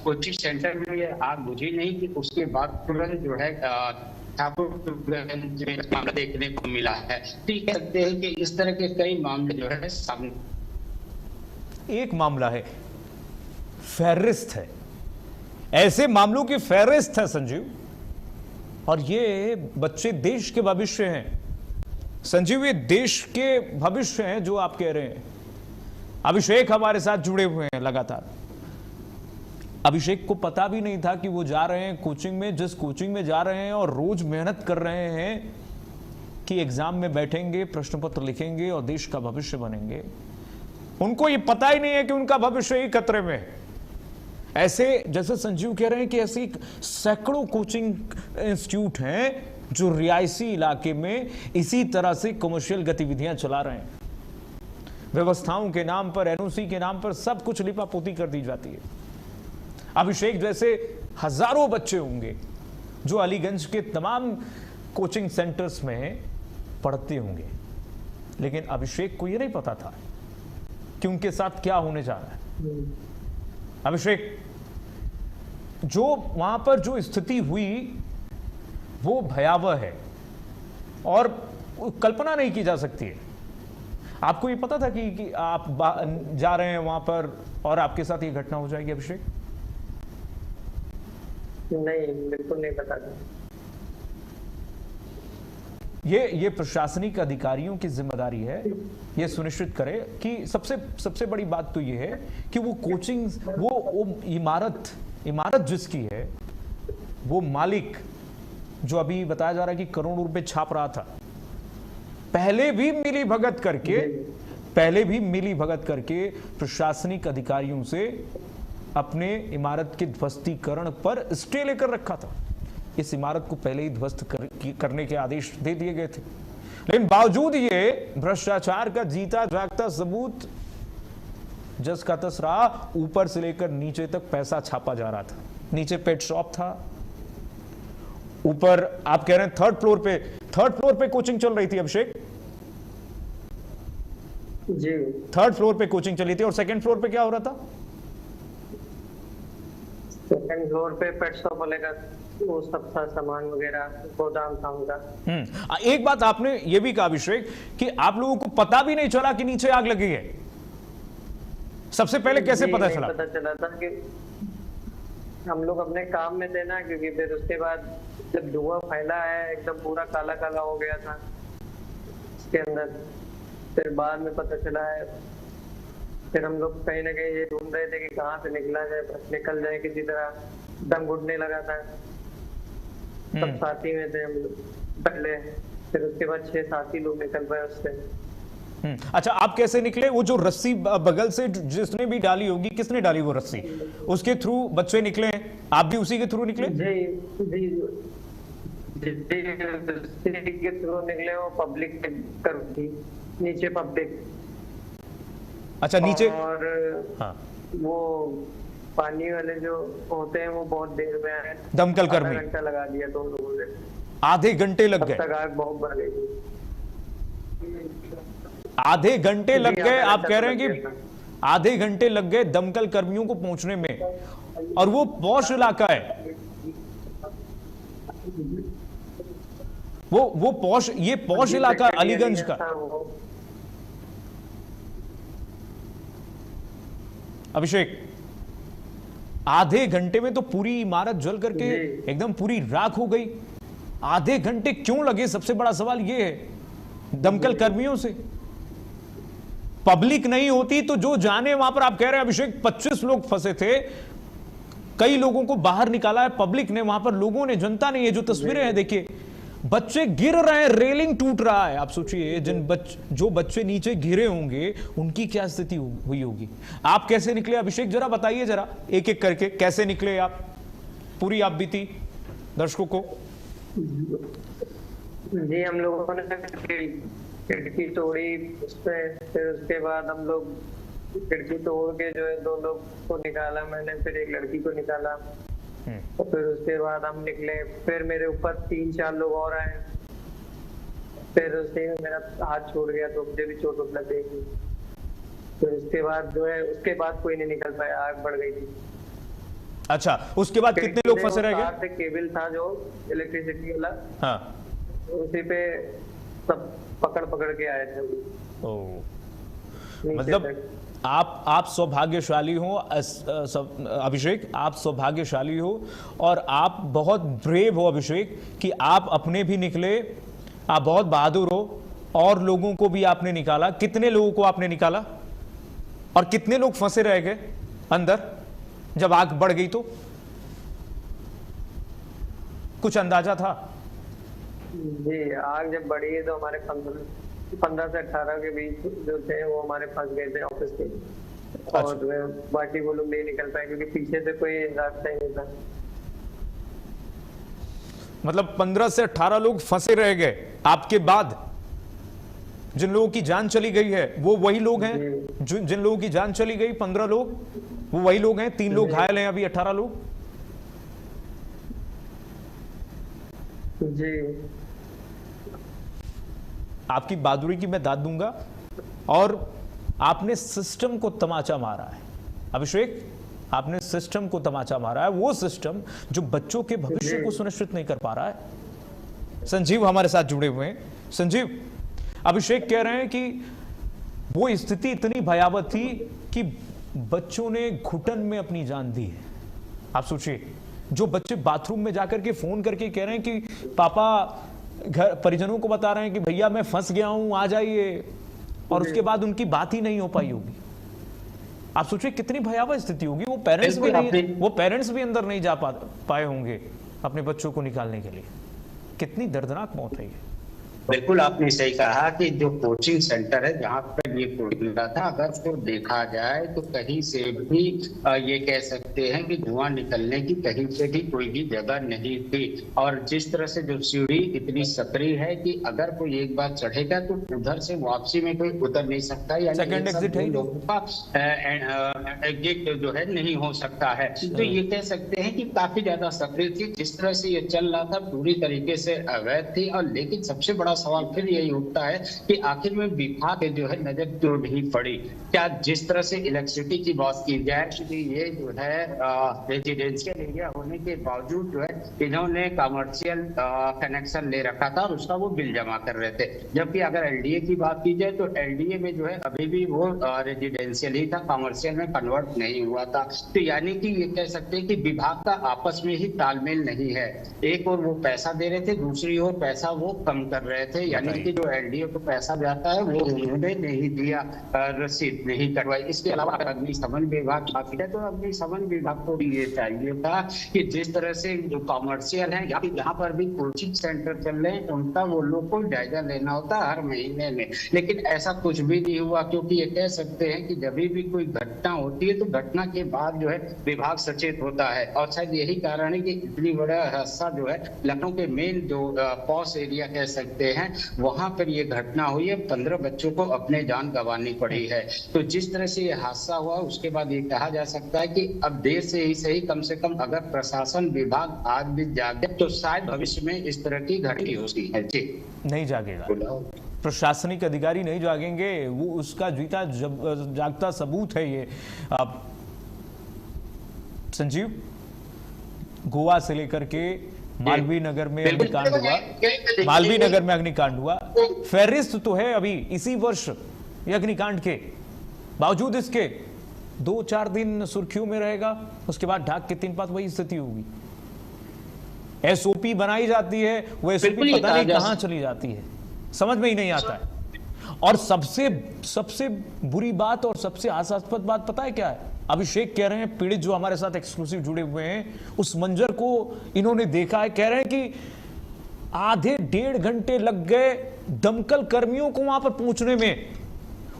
E: कोचिंग सेंटर में ये आग बुझी नहीं कि उसके बाद तुरंत जो है ठाकुरगंज में मामला देखने को मिला है। ठीक कह सकते हैं कि इस तरह के कई मामले जो है सामने,
A: एक मामला है, फहरिस्त है, ऐसे मामलों की फहरिस्त है संजीव, और ये बच्चे देश के भविष्य हैं संजीव, ये देश के भविष्य हैं जो आप कह रहे हैं। अभिषेक हमारे साथ जुड़े हुए हैं लगातार। अभिषेक को पता भी नहीं था कि वो जा रहे हैं कोचिंग में, जिस कोचिंग में जा रहे हैं और रोज मेहनत कर रहे हैं कि एग्जाम में बैठेंगे, प्रश्न पत्र लिखेंगे और देश का भविष्य बनेंगे। उनको ये पता ही नहीं है कि उनका भविष्य ही खतरे में है। ऐसे जैसे संजीव कह रहे हैं कि ऐसे सैकड़ों कोचिंग इंस्टीट्यूट हैं जो रियायती इलाके में इसी तरह से कमर्शियल गतिविधियां चला रहे हैं। व्यवस्थाओं के नाम पर, एनओसी के नाम पर सब कुछ लिपापोती कर दी जाती है। अभिषेक जैसे हजारों बच्चे होंगे जो अलीगंज के तमाम कोचिंग सेंटर्स में पढ़ते होंगे, लेकिन अभिषेक को यह नहीं पता था कि उनके साथ क्या होने जा रहा है। अभिषेक, जो वहां पर जो स्थिति हुई वो भयावह है और कल्पना नहीं की जा सकती है। आपको ये पता था कि आप जा रहे हैं वहां पर और आपके साथ ये घटना हो जाएगी अभिषेक?
C: नहीं, बिल्कुल नहीं पता था।
A: ये प्रशासनिक अधिकारियों की जिम्मेदारी है ये सुनिश्चित करे कि सबसे बड़ी बात तो ये है कि वो कोचिंग, वो इमारत जिसकी है, वो मालिक जो अभी बताया जा रहा है कि करोड़ों रुपए छाप रहा था, पहले भी मिली भगत करके प्रशासनिक अधिकारियों से अपने इमारत के ध्वस्तीकरण पर स्टे लेकर रखा था। इस इमारत को पहले ही ध्वस्त करने के आदेश दे दिए गए थे, लेकिन बावजूद ये भ्रष्टाचार का जीता जागता सबूत जस का तस रहा। ऊपर से लेकर नीचे तक पैसा छापा जा रहा था। नीचे पेट शॉप था, ऊपर आप कह रहे हैं थर्ड फ्लोर पे कोचिंग चल रही थी अभिषेक
C: जी।
A: थर्ड फ्लोर पे कोचिंग चली थी और सेकंड फ्लोर पे क्या हो रहा था?
C: सेकंड फ्लोर पे पेट शॉप वाले का वो सब था, सामान वगैरह, गोदाम था उनका।
A: एक बात आपने ये भी कहा अभिषेक कि आप लोगों को पता भी नहीं चला कि नीचे आग लगी है। सबसे पहले कैसे पता चला?
C: पता चला था कि हम लोग अपने काम में थे ना, क्योंकि फिर उसके बाद जब धुआं फैला है एकदम पूरा काला काला हो गया था इसके अंदर, फिर बाद में पता चला है। फिर हम लोग कहीं ना कहीं ये ढूंढ रहे थे कि कहाँ से निकला जाए, बस निकल जाए किसी तरह, दम घुटने लगा था। सब साथी में थे हम लोग पहले, फिर उसके बाद 6 साथी लोग निकल पाए उससे।
A: अच्छा, आप कैसे निकले? वो जो रस्सी बगल से जिसने भी डाली होगी, किसने डाली वो रस्सी? उसके थ्रू बच्चे निकले, आप भी उसी के थ्रू निकले?
C: जी के थ्रू निकले, वो पब्लिक कर थी नीचे पब्लिक।
A: अच्छा, नीचे।
C: और
A: हाँ,
C: वो पानी वाले जो होते हैं वो बहुत देर में आए,
A: दमकल कर्मी।
C: आधा घंटा लगा दिया तो लोगों ने,
A: आधे घंटे लग गए।
C: तब तक आग बहुत बढ़ गई थी।
A: आधे घंटे लग गए, आप कह रहे हैं
C: लग
A: कि आधे घंटे लग गए दमकल कर्मियों को पहुंचने में, और वो पॉश इलाका है, वो पॉश, ये पॉश इलाका अलीगंज का। अभिषेक, आधे घंटे में तो पूरी इमारत जल करके एकदम पूरी राख हो गई। आधे घंटे क्यों लगे? सबसे बड़ा सवाल यह है। दमकल कर्मियों से पब्लिक नहीं होती तो जो जाने वहां पर, आप कह रहे हैं अभिषेक 25 लोग फंसे थे, कई लोगों को बाहर निकाला है पब्लिक ने, वहां पर लोगों ने, जनता ने। ये जो तस्वीरें हैं देखिए, बच्चे गिर रहे हैं, रेलिंग टूट रहा है। आप सोचिए जो बच्चे नीचे गिरे होंगे उनकी क्या स्थिति हुई होगी। आप कैसे निकले अभिषेक, जरा बताइए, जरा एक एक करके कैसे निकले आप, पूरी आप बीती दर्शकों को।
C: जी, हम लोगों ने खिड़की तोड़ी उसपे, फिर उसके बाद हम लोग खिड़की तोड़ के जो है 2 लोग को निकाला मैंने, फिर एक लड़की को निकाला, और फिर उसके बाद हम निकले। फिर मेरे ऊपर 3-4 लोग और आए, फिर उससे मेरा हाथ छोड़ गया तो मुझे भी चोट लग गई थी। फिर उसके बाद जो है, उसके बाद कोई नहीं निकल पाया, आग बढ़ गई थी।
A: अच्छा, उसके बाद कितने लोग फंसे रह गए?
C: केबल था जो इलेक्ट्रिसिटी वाला,
A: हाँ,
C: उसी पे सब पकड़ के आए थे।
A: मतलब आप सौभाग्यशाली हो अभिषेक, आप सौभाग्यशाली हो, और आप बहुत ब्रेव हो अभिषेक, कि आप अपने भी निकले, आप बहुत बहादुर हो, और लोगों को भी आपने निकाला। कितने लोगों को आपने निकाला, और कितने लोग फंसे रह गए अंदर जब आग बढ़ गई? तो कुछ अंदाजा था?
C: जी, आग जब बढ़ी है तो हमारे 15 से 18 के बीच जो थे वो हमारे फंस गए थे ऑफिस के। और बाकी वो लोग नहीं निकल पाए क्योंकि पीछे से कोई रास्ता ही नहीं था।
A: मतलब 15 से 18 लोग फंसे रह गए आपके बाद? जिन लोगों की जान चली गई है वो वही लोग हैं? जिन लोगों की जान चली गई 15 लोग, वो वही लोग हैं? 3 लोग घायल हैं अभी, 18 लोग?
C: जी,
A: आपकी बहादुरी की मैं दाद दूंगा, और आपने सिस्टम को तमाचा मारा है अभिषेक, आपने सिस्टम को तमाचा मारा है, वो सिस्टम जो बच्चों के भविष्य को सुनिश्चित नहीं कर पा रहा है। संजीव हमारे साथ जुड़े हुए हैं। संजीव, अभिषेक कह रहे हैं कि वो स्थिति इतनी भयावह थी कि बच्चों ने घुटन में अपनी जान दी है। आप सोचिए, जो बच्चे बाथरूम में जाकर के फोन करके कह रहे हैं कि पापा, घर परिजनों को बता रहे हैं कि भैया मैं फंस गया हूं, आ जाइए, और उसके बाद उनकी बात ही नहीं हो पाई होगी। आप सोचिए कितनी भयावह स्थिति होगी। वो पेरेंट्स भी अंदर नहीं जा पाए होंगे अपने बच्चों को निकालने के लिए। कितनी दर्दनाक मौत है ये।
E: बिल्कुल आपने सही कहा कि जो कोचिंग सेंटर है जहाँ पर ये मिला था, अगर उसको देखा जाए तो कहीं से भी ये कह सकते हैं कि धुआं निकलने की कहीं से भी कोई भी जगह नहीं थी। और जिस तरह से जो सीढ़ी इतनी सकरी है कि अगर कोई एक बार चढ़ेगा तो उधर से वापसी में कोई उतर नहीं सकता, यानी लोगों का एग्जिट जो है नहीं हो सकता है। तो ये कह सकते हैं कि काफी ज्यादा सक्रिय थी। जिस तरह से ये चल रहा था पूरी तरीके से अवैध थी। और लेकिन सबसे बड़ा सवाल फिर यही उठता है कि आखिर में विभाग जो है नजर क्यों नहीं पड़ी? क्या जिस तरह से इलेक्ट्रिसिटी की बात की जाए, ये जो है रेजिडेंशियल एरिया होने के बावजूद जो है इन्होंने कमर्शियल कनेक्शन ले रखा था और उसका वो बिल जमा कर रहे थे। जबकि अगर एलडीए की बात की जाए तो एलडीए में जो है अभी भी वो रेजिडेंशियल ही था, कमर्शियल में कन्वर्ट नहीं हुआ था। तो यानी कि ये कह सकते हैं कि विभाग का आपस में ही तालमेल नहीं है। एक और वो पैसा दे रहे थे, दूसरी ओर पैसा वो कम कर रहे रहे थे, यानी कि जो एलडीओ को पैसा जाता है वो उन्होंने नहीं दिया, रसीद नहीं करवाई। इसके अलावा अगर अग्निशमन विभाग बाकी है तो अग्निशमन विभाग को भी ये चाहिए था कि जिस तरह से जो कॉमर्शियल है या फिर यहाँ पर भी कोचिंग सेंटर चल रहे हैं उनका वो लोग को जायजा लेना होता है हर महीने में, लेकिन ऐसा कुछ भी नहीं हुआ। क्योंकि ये कह सकते हैं कि जब भी कोई घटना होती है तो घटना के बाद जो है विभाग सचेत होता है, और शायद यही कारण है कि इतनी बड़ा हादसा जो है लखनऊ के मेन जो पॉश एरिया कह सकते हैं वहां पर ये घटना हुई है, 15 बच्चों को अपने जान गंवानी पड़ी है। तो जिस तरह से ये हादसा हुआ उसके बाद ये कहा जा सकता है कि अब देर से ही सही, कम से कम अगर प्रशासन विभाग आज भी जागे तो शायद भविष्य में इस तरह की घटना हो सकती है। जी
A: नहीं जागेगा, प्रशासनिक अधिकारी नहीं जागेंगे, वो उसका जीता जागता सबूत है ये। संजीव, गोवा से लेकर के मालवीय नगर में अग्निकांड हुआ, मालवीय नगर में अग्निकांड हुआ, फहरिस्त तो है अभी इसी वर्ष ये अग्निकांड के, बावजूद इसके 2-4 दिन सुर्खियों में रहेगा, उसके बाद ढाक के 3 वही स्थिति होगी। एसओपी बनाई जाती है, वो एसओपी पता नहीं कहां चली जाती है, समझ में ही नहीं आता है। और सबसे बुरी बात और सबसे हास्यास्पद बात पता है क्या है? अभिषेक कह रहे हैं, पीड़ित जो हमारे साथ एक्सक्लूसिव जुड़े हुए हैं, उस मंजर को इन्होंने देखा है, कह रहे हैं कि आधे 1.5 घंटे लग गए दमकल कर्मियों को वहां पर पहुंचने में,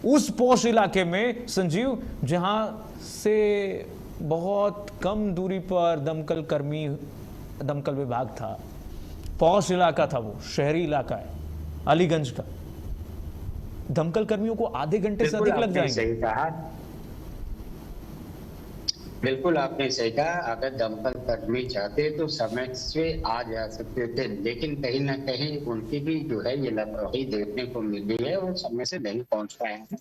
A: उस पौष इलाके में संजीव, जहां से बहुत कम दूरी पर दमकल विभाग था, पौष इलाका था, वो शहरी इलाका है अलीगंज का। दमकल कर्मियों को आधे घंटे से अधिक लग जाएंगे।
E: बिल्कुल आपने सही कहा, अगर दमकल कर्मी चाहते तो समय से आ जा सकते थे, लेकिन कहीं ना कहीं उनकी भी जो है ये लापरवाही देखने को मिली है, वो समय से नहीं पहुंच पाए हैं।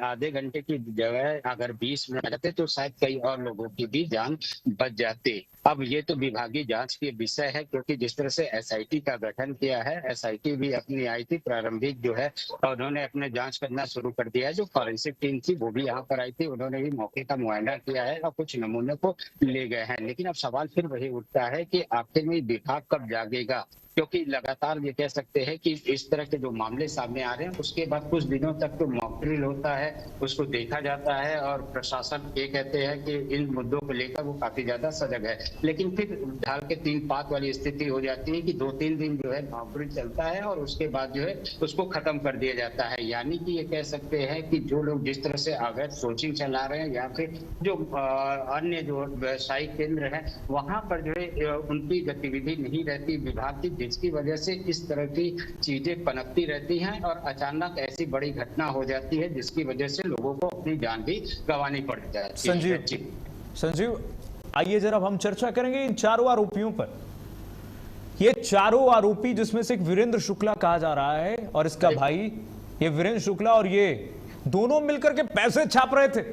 E: आधे घंटे की जगह अगर 20 मिनट लगते तो शायद कई और लोगों की भी जान बच जाती। अब ये तो विभागीय जांच के विषय है, क्योंकि जिस तरह से एसआईटी का गठन किया है, एसआईटी भी अपनी आई थी प्रारंभिक जो है, और उन्होंने अपने जांच करना शुरू कर दिया है। जो फॉरेंसिक टीम थी वो भी यहाँ पर आई थी, उन्होंने भी मौके का मुआयना किया है और कुछ नमूने को ले गए हैं। लेकिन अब सवाल फिर वही उठता है कि आखिर में विभाग कब जागेगा, क्योंकि लगातार ये कह सकते हैं कि इस तरह के जो मामले सामने आ रहे हैं उसके बाद कुछ दिनों तक तो मॉक ड्रिल होता है, उसको देखा जाता है, और प्रशासन ये कहते हैं कि इन मुद्दों को लेकर वो काफी ज्यादा सजग है, लेकिन फिर ढाल के 3 पात वाली स्थिति हो जाती है कि 2-3 दिन जो है मॉक ड्रिल चलता है और उसके बाद जो है उसको खत्म कर दिया जाता है। यानी कि ये कह सकते हैं कि जो लोग जिस तरह से अवैध कोचिंग चला रहे हैं या फिर जो अन्य जो व्यवसायिक केंद्र है वहां पर जो है उनकी गतिविधि नहीं रहती विभाग की, जिसकी वजह से इस तरह की चीजें पनपती रहती हैं और अचानक ऐसी बड़ी घटना हो जाती है जिसकी वजह से लोगों को अपनी जान भी गंवानी पड़ जाती है।
A: संजीव, आइए जरा हम चर्चा करेंगे इन चारों आरोपियों पर। ये चारों आरोपी, जिसमें से एक वीरेंद्र शुक्ला कहा जा रहा है और इसका भाई, ये वीरेंद्र शुक्ला और ये दोनों मिलकर के पैसे छाप रहे थे।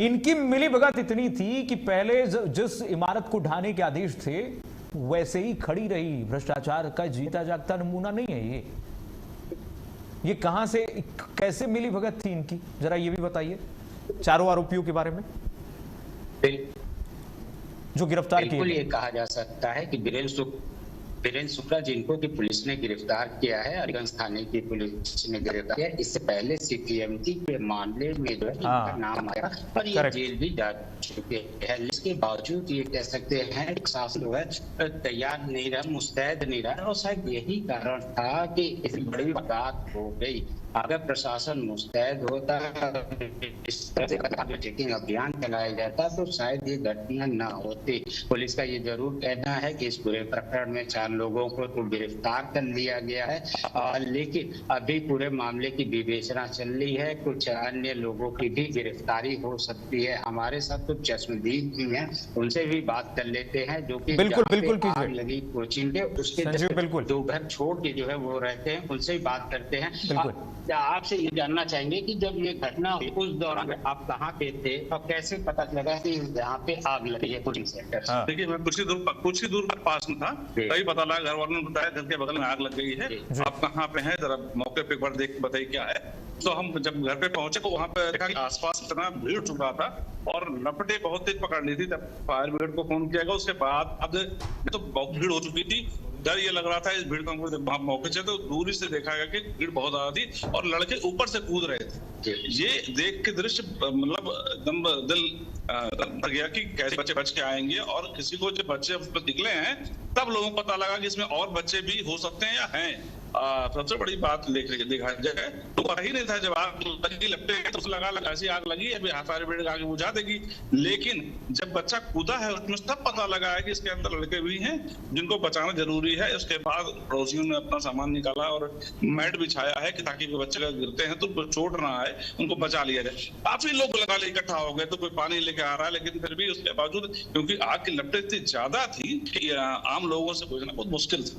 A: इनकी मिलीभगत इतनी थी कि पहले जिस इमारत को ढाने के आदेश थे वैसे ही खड़ी रही। भ्रष्टाचार का जीता जागता नमूना नहीं है ये कहां से, कैसे मिलीभगत थी इनकी, जरा ये भी बताइए चारों आरोपियों के बारे में जो गिरफ्तार किए।
E: बिल्कुल ये कहा जा सकता है कि वीरेंद्र शुक्ला जिनको की पुलिस ने गिरफ्तार किया है, अलीगंज थाने की पुलिस ने गिरफ्तार किया। इससे पहले सीपीएमटी के मामले में जो है इनका नाम आया और ये जेल भी जा चुके हैं। इसके बावजूद ये कह सकते हैं शासन जो है तैयार नहीं रहा, मुस्तैद नहीं रहा, और शायद यही कारण था कि इतनी बड़ी बात हो गई। अगर प्रशासन मुस्तैद होता, इस तरह से चेकिंग अभियान चलाया जाता तो शायद ये घटना न होती। पुलिस का ये जरूर कहना है कि इस पूरे प्रकरण में 4 लोगों को तो गिरफ्तार कर लिया गया है, लेकिन अभी पूरे मामले की विवेचना चल रही है। कुछ अन्य लोगों की भी गिरफ्तारी हो सकती है। हमारे साथ कुछ चश्मदीद भी हैं, उनसे भी बात कर लेते हैं, जो कि
A: बिल्कुल
E: आग लगी कोचिंग के उसके 2 घर छोड़ के जो है वो रहते हैं, उनसे भी बात करते हैं। आपसे ये जानना चाहेंगे कि जब ये घटना हुई उस दौरान आप कहाँ पे थे और कैसे पता लगा कि यहाँ पे आग लगी है कोचिंग सेंटर?
F: देखिए, मैं कुछ ही दूर पास में था, तभी पता लगा, घर वालों ने बताया घर के बगल में आग लग गई है, आप कहाँ पे हैं, जरा मौके पे एक बार देख बताइए क्या है। तो हम जब घर पे पहुंचे तो वहाँ पे देखा कि आसपास इतना भीड़ चुका था और लपटे बहुत तेज पकड़ ली थी। तब फायर ब्रिगेड को फोन किया गया, उसके बाद अब तो बहुत भीड़ हो चुकी थी डर ये लग रहा था इस भीड़ को मौके से तो दूरी से देखा गया कि भीड़ बहुत ज्यादा थी और लड़के ऊपर से कूद रहे थे। ये देख के दृश्य मतलब एकदम दिल भर गया कि कैसे बच्चे बच के आएंगे, और किसी को जब बच्चे निकले हैं तब लोगों को पता लगा कि इसमें और बच्चे भी हो सकते हैं या हैं। सबसे बड़ी बात देखा जाए तो पता ही नहीं था, जब आग लगी लपटे तो लगा ऐसी आग लगी अभी फायर ब्रिगेड आगे बुझा देगी, लेकिन जब बच्चा कूदा है उसमें तब पता लगा है कि इसके अंदर लड़के भी हैं जिनको बचाना जरूरी है। उसके बाद पड़ोसियों ने अपना सामान निकाला और मैट बिछाया है कि ताकि बच्चे गिरते हैं तो उनको चोट ना आए, उनको बचा लिया जाए। काफी लोग लगा इकट्ठा हो गए, तो कोई पानी लेके आ रहा है, लेकिन फिर भी उसके बावजूद क्योंकि आग की लपटें इतनी ज्यादा थी कि आम लोगों से बचना बहुत मुश्किल था।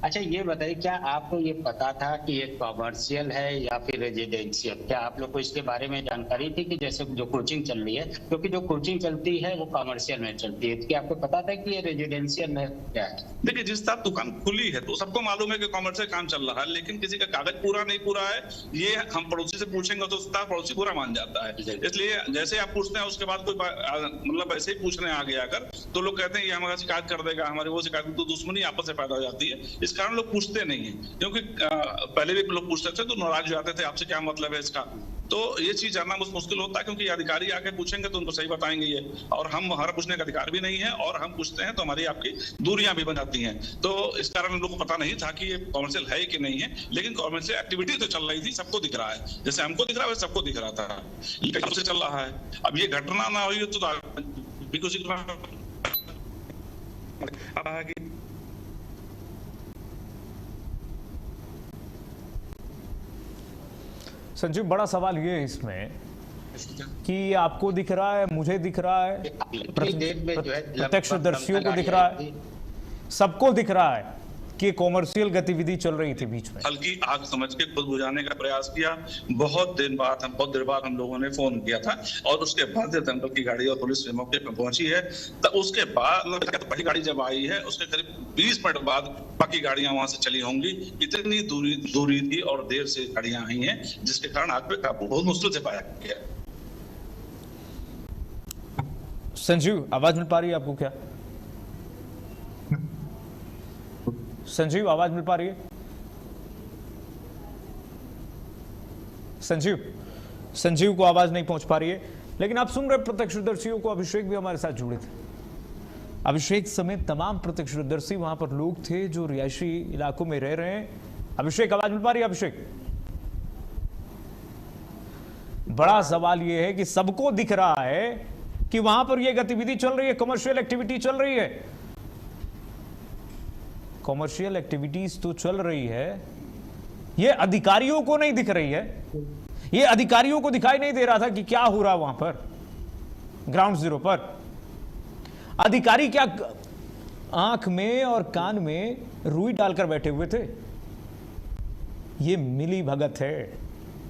E: अच्छा ये बताइए, क्या आपको ये पता था कि ये कॉमर्शियल है या फिर रेजिडेंशियल? क्या आप लोग को इसके बारे में जानकारी थी कि जैसे जो कोचिंग चल रही है, क्योंकि जो कोचिंग चलती है वो कॉमर्शियल में चलती है, क्या आपको पता था कि ये रेजिडेंशियल है क्या है?
F: देखिए, जिस तरह दुकान खुली है तो सबको मालूम है कि कॉमर्शियल काम चल रहा है, लेकिन किसी का कागज पूरा नहीं पूरा है ये हम पड़ोसी से पूछेंगे तो उसका पड़ोसी पूरा मान जाता है। इसलिए जैसे आप पूछते हैं उसके बाद कोई मतलब ऐसे ही पूछने आ गया अगर तो लोग कहते हैं ये हमारा शिकायत कर देगा, हमारी वो शिकायत, तो दुश्मनी आपस में पैदा हो जाती है। इस कारण लोग पूछते नहीं है, क्योंकि पहले भी लोग पूछते थे तो नाराज हो जाते थे, आपसे क्या मतलब है इसका। तो ये चीज जानना बहुत मुश्किल होता है, क्योंकि अधिकारी आके पूछेंगे तो उनको सही बताएंगे ये, और हमारा पूछने का अधिकार भी नहीं है, और हम पूछते हैं तो हमारी आपकी दूरियां भी बन जाती हैं। तो इस कारण लोगों को पता नहीं था कि ये कॉमर्शियल है कि नहीं है, लेकिन कॉमर्शियल एक्टिविटी तो चल रही थी, सबको दिख रहा है, जैसे हमको दिख रहा है वैसे सबको दिख रहा था, लेकिन से चल रहा है। अब ये घटना ना हुई तो
A: संजीव, बड़ा सवाल ये है इसमें कि आपको दिख रहा है, मुझे दिख रहा है, प्रत्यक्षदर्शियों को दिख रहा है, सबको दिख रहा है कि कॉमर्शियल गतिविधि चल रही थी बीच में।
F: हल्की आग समझ के खुद बुझाने का प्रयास किया। बहुत देर बाद हम लोगों ने फोन किया था, और उसके बाद दमकल की गाड़ी और पुलिस मौके पर पहुंची है। तब उसके बाद पहली गाड़ी जब आई है उसके करीब 20 मिनट बाद बाकी गाड़ियां वहां से चली होंगी। इतनी दूरी थी और देर से गाड़ियां आई हैं, जिसके कारण आग पे काबू बहुत मुश्किल से पाया गया।
A: संजीव, आवाज मिल पा रही है आपको क्या? संजीव, आवाज मिल पा रही है? संजीव को आवाज नहीं पहुंच पा रही है, लेकिन आप सुन रहे प्रत्यक्षदर्शियों को। अभिषेक भी हमारे साथ जुड़े थे। अभिषेक समेत तमाम प्रत्यक्षदर्शी वहां पर लोग थे जो रिहायशी इलाकों में रह रहे हैं। अभिषेक, आवाज मिल पा रही है? अभिषेक, बड़ा सवाल यह है कि सबको दिख रहा है कि वहां पर यह गतिविधि चल रही है, कमर्शियल एक्टिविटी चल रही है। कॉमर्शियल एक्टिविटीज तो चल रही है, ये अधिकारियों को नहीं दिख रही है। ये अधिकारियों को दिखाई नहीं दे रहा था कि क्या हो रहा वहां पर ग्राउंड जीरो पर। अधिकारी क्या आंख में और कान में रुई डालकर बैठे हुए थे? ये मिली भगत है,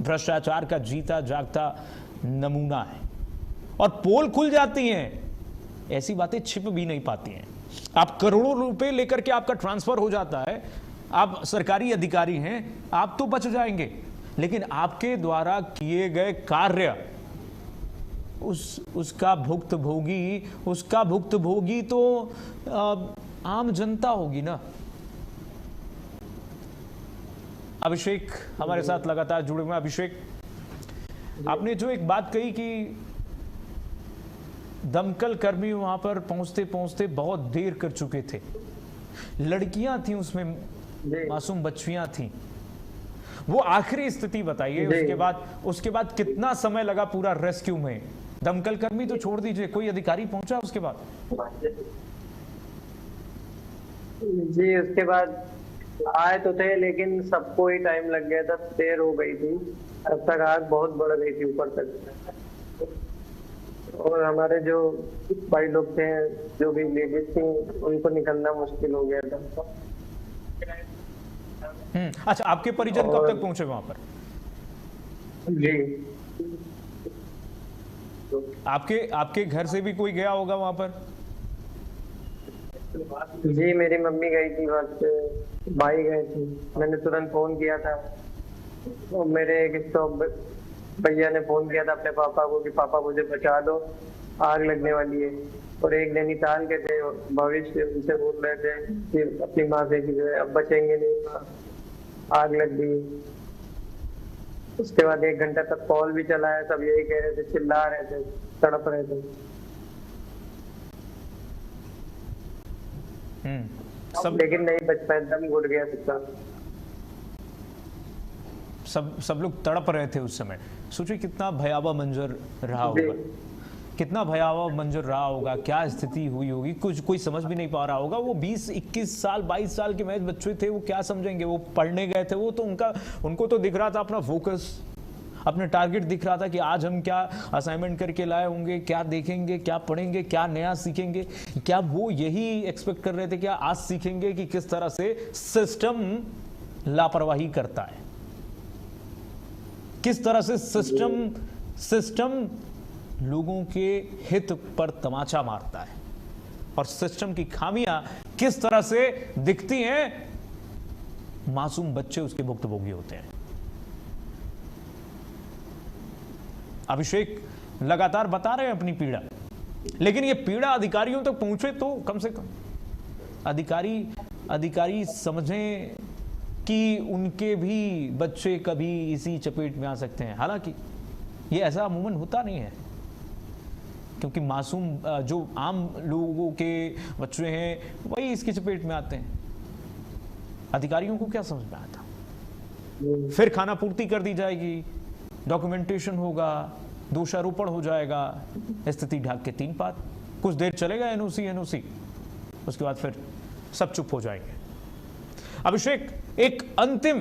A: भ्रष्टाचार का जीता जागता नमूना है। और पोल खुल जाती हैं, ऐसी बातें छिप भी नहीं पाती हैं। आप करोड़ों रुपए लेकर के आपका ट्रांसफर हो जाता है, आप सरकारी अधिकारी हैं, आप तो बच जाएंगे, लेकिन आपके द्वारा किए गए कार्य उसका भुक्तभोगी तो आम जनता होगी ना। अभिषेक हमारे साथ लगातार जुड़े हुए। अभिषेक, आपने जो एक बात कही कि दमकल कर्मी वहां पर पहुंचते पहुंचते बहुत देर कर चुके थे, लड़कियां थी उसमें, मासूम बच्चियां थी, वो आखिरी स्थिति बताइए। उसके बाद कितना समय लगा पूरा रेस्क्यू में? दमकल कर्मी तो छोड़ दीजिए, कोई अधिकारी पहुंचा उसके बाद?
C: जी, उसके बाद आए तो थे, लेकिन सबको ही टाइम लग गया था, देर हो गई थी, अब तक आग बहुत बढ़ गई थी ऊपर तक। और हमारे जो भाई लोग थे, जो भी लेडीज थी, उनको निकलना मुश्किल हो गया था।
A: अच्छा, आपके परिजन कब तक पहुंचे वहां पर?
C: जी,
A: आपके घर से भी कोई गया होगा वहां पर?
C: जी, मेरी मम्मी गई थी वहां से, भाई गए थे। मैंने तुरंत फोन किया था, और मेरे एक स्टॉप भैया ने फोन किया था अपने पापा को कि पापा मुझे बचा दो। आग लगने वाली है। और एक नैनीताल के थे, भविष्य उनसे बोल रहे थे कि अपनी माँ से कि जो है अब बचेंगे नहीं, आग लग गई। उसके बाद 1 घंटा तक कॉल भी चलाया, सब यही कह रहे थे, चिल्ला रहे थे, तड़प रहे थे।
A: सब
C: लेकिन नहीं बच पाए, दम घुट गया सबका।
A: सब लोग तड़प रहे थे उस समय। सोचिए कितना भयावह मंजर रहा होगा, कितना भयावह मंजर रहा होगा, क्या स्थिति हुई होगी, कुछ कोई समझ भी नहीं पा रहा होगा। वो 20-21 साल 22 साल के महज बच्चे थे, वो क्या समझेंगे। वो पढ़ने गए थे, वो तो उनको तो दिख रहा था अपना फोकस, अपना टारगेट दिख रहा था कि आज हम क्या असाइनमेंट करके लाए होंगे, क्या देखेंगे, क्या पढ़ेंगे, क्या नया सीखेंगे। क्या वो यही एक्सपेक्ट कर रहे थे कि आज सीखेंगे कि किस तरह से सिस्टम लापरवाही करता है, किस तरह से सिस्टम लोगों के हित पर तमाचा मारता है, और सिस्टम की खामियां किस तरह से दिखती हैं। मासूम बच्चे उसके भुक्तभोगी होते हैं। अभिषेक लगातार बता रहे हैं अपनी पीड़ा, लेकिन ये पीड़ा अधिकारियों तक पहुंचे तो कम से कम अधिकारी समझें कि उनके भी बच्चे कभी इसी चपेट में आ सकते हैं। हालांकि ये ऐसा अमूमन होता नहीं है, क्योंकि मासूम जो आम लोगों के बच्चे हैं वही इसकी चपेट में आते हैं। अधिकारियों को क्या समझ में आता, फिर खाना पूर्ति कर दी जाएगी, डॉक्यूमेंटेशन होगा, दोषारोपण हो जाएगा, स्थिति ढाक के 3 पात, कुछ देर चलेगा एनओसी, उसके बाद फिर सब चुप हो जाएंगे। अभिषेक, एक अंतिम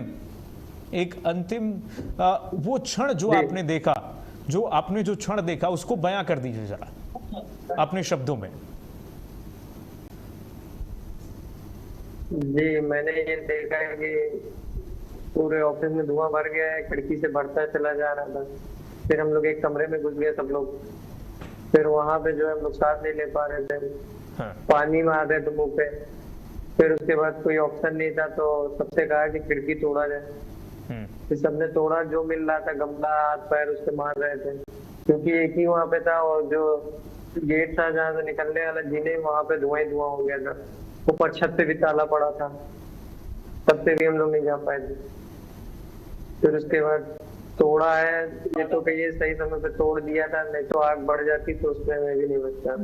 A: वो क्षण जो आपने देखा, जो क्षण देखा उसको बयां कर दीजिए जरा अपने शब्दों में।
C: जी, मैंने ये देखा है कि पूरे ऑफिस में धुआं भर गया है, खिड़की से बढ़ता चला जा रहा था। फिर हम लोग एक कमरे में घुस गए सब लोग, फिर वहां पे जो है हम लोग सांस नहीं ले पा रहे थे, पानी मार रहे थे मुंह पे। फिर उसके बाद कोई ऑप्शन नहीं था तो सबसे कहा कि खिड़की तोड़ा जाए। फिर सबने तोड़ा, जो मिल रहा था गमला, हाथ पैर उससे मार रहे थे, क्योंकि एक ही वहां पे था और जो गेट था जहाँ से निकलने वाला जीने, वहां पे धुआं ही धुआं हो गया था। ऊपर छत पे भी ताला पड़ा था, तब पे भी हम लोग नहीं जा पाए थे। फिर उसके बाद तोड़ा है, ये तो कहिए सही समय पे तोड़ दिया था, नहीं तो आग बढ़ जाती तो उसमें मैं भी नहीं बचता।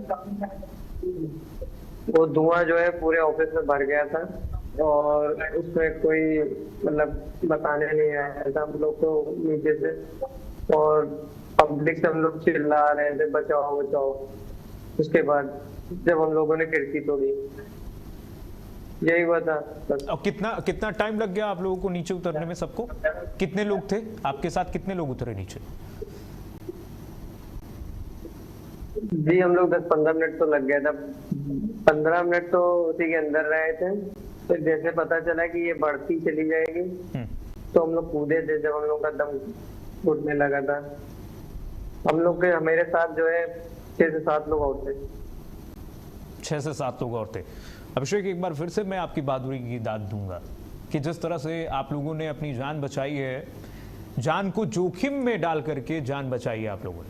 C: वो धुआं जो है पूरे ऑफिस में भर गया था और उसमें कोई मतलब बताने नहीं आया था हम लोग को नीचे से, और पब्लिक से हम लोग चिल्ला रहे थे बचाओ बचाओ। उसके बाद जब हम लोगों ने खिड़की तोड़ी, यही हुआ था।
A: और कितना टाइम लग गया आप लोगों को नीचे उतरने में? सबको कितने लोग थे आपके साथ, कितने लोग उतरे नीचे?
C: जी, हम लोग 10-15 मिनट तो लग गया था। 15 मिनट तो उसी के अंदर रहे थे। फिर जैसे पता चला कि ये बढ़ती चली जाएगी तो हम लोग कूदे थे। जब हम लोग का दम घुटने लगा था, हम लोग के मेरे साथ जो है 6 से 7 लोग और थे।
A: 6 से 7 लोग और थे। अभिषेक, एक बार फिर से मैं आपकी बहादुरी की दाद दूंगा कि जिस तरह से आप लोगों ने अपनी जान बचाई है, जान को जोखिम में डाल करके जान बचाई है आप लोगों ने,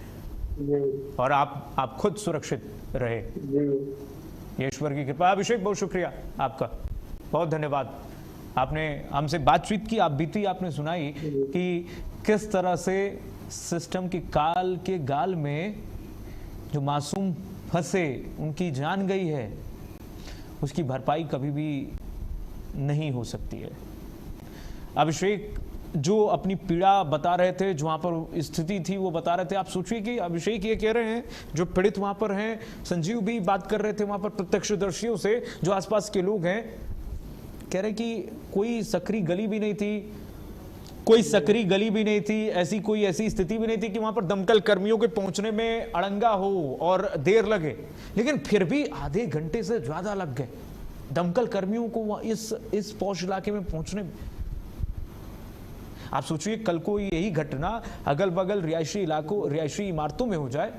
A: और आप खुद सुरक्षित रहे। ये ईश्वर की कृपा। अभिषेक, बहुत शुक्रिया आपका, बहुत धन्यवाद। आपने हमसे बातचीत की, आप बीती आपने सुनाई कि किस तरह से सिस्टम की काल के गाल में जो मासूम फंसे, उनकी जान गई है, उसकी भरपाई कभी भी नहीं हो सकती है। अभिषेक जो अपनी पीड़ा बता रहे थे, जो वहाँ पर स्थिति थी वो बता रहे थे। आप सोचिए कि अभिषेक ये कह रहे हैं, जो पीड़ित वहाँ पर हैं, संजीव भी बात कर रहे थे वहाँ पर प्रत्यक्षदर्शियों से, जो आसपास के लोग हैं, कह रहे कि कोई सकरी गली भी नहीं थी, ऐसी स्थिति भी नहीं थी कि वहाँ पर दमकल कर्मियों के पहुँचने में अड़ंगा हो और देर लगे, लेकिन फिर भी आधे घंटे से ज़्यादा लग गए दमकल कर्मियों को इस पौष इलाके में पहुँचने में। आप सोचिए कल को यही घटना अगल बगल रिहायशी इमारतों में हो जाए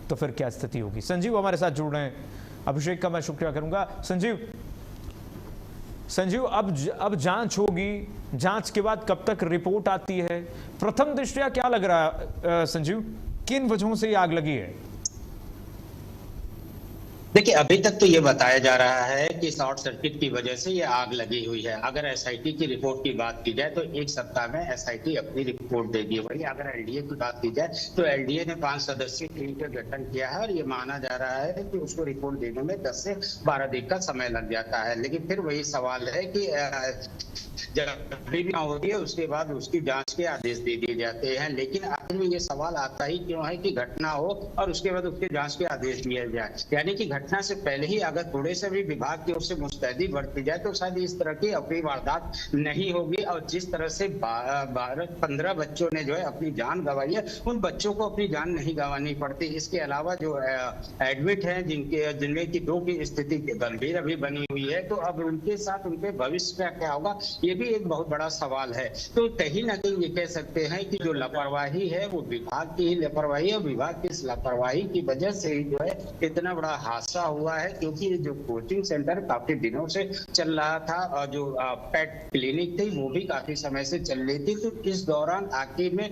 A: तो फिर क्या स्थिति होगी। संजीव हमारे साथ जुड़ रहे हैं, अभिषेक का मैं शुक्रिया करूंगा। संजीव, अब जांच होगी, जांच के बाद कब तक रिपोर्ट आती है? प्रथम दृष्टया क्या लग रहा है संजीव? किन वजहों से ये आग लगी है?
E: देखिए, अभी तक तो ये बताया जा रहा है कि शॉर्ट सर्किट की वजह से ये आग लगी हुई है। अगर एसआईटी की रिपोर्ट की बात की जाए तो एक सप्ताह में एसआईटी अपनी रिपोर्ट देगी। वही अगर एलडीए की बात की जाए तो एलडीए ने 5 सदस्यीय टीम का गठन किया है और ये माना जा रहा है कि उसको रिपोर्ट देने में 10 से 12 दिन का समय लग जाता है। लेकिन फिर वही सवाल है कि जब भी होती है उसके बाद उसकी जांच के आदेश दे दिए जाते हैं। लेकिन आखिर में ये सवाल आता ही क्यों है कि घटना हो और उसके बाद उसके जांच के आदेश दिए जाए। यानी कि घटना से पहले ही अगर थोड़े से भी विभाग की ओर से मुस्तैदी बरती जाए तो शायद इस तरह की अप्रिय वारदात नहीं होगी। और जिस तरह से 15 बच्चों ने जो है अपनी जान गंवाई है, उन बच्चों को अपनी जान नहीं गंवानी पड़ती। इसके अलावा जो एडमिट हैं जिनमें की 2 की स्थिति गंभीर अभी बनी हुई है, तो अब उनके साथ उनके भविष्य का क्या होगा, ये भी एक बहुत बड़ा सवाल है। तो कहीं ना कहीं ये कह सकते हैं कि जो लापरवाही है वो विभाग की ही लापरवाही है। विभाग की इस लापरवाही की वजह से ही जो है इतना बड़ा हादसा हुआ है। क्योंकि जो कोचिंग सेंटर काफी दिनों से चल रहा था और जो पेट क्लिनिक थी वो भी काफी समय से चल रही थी, तो इस दौरान आखिर में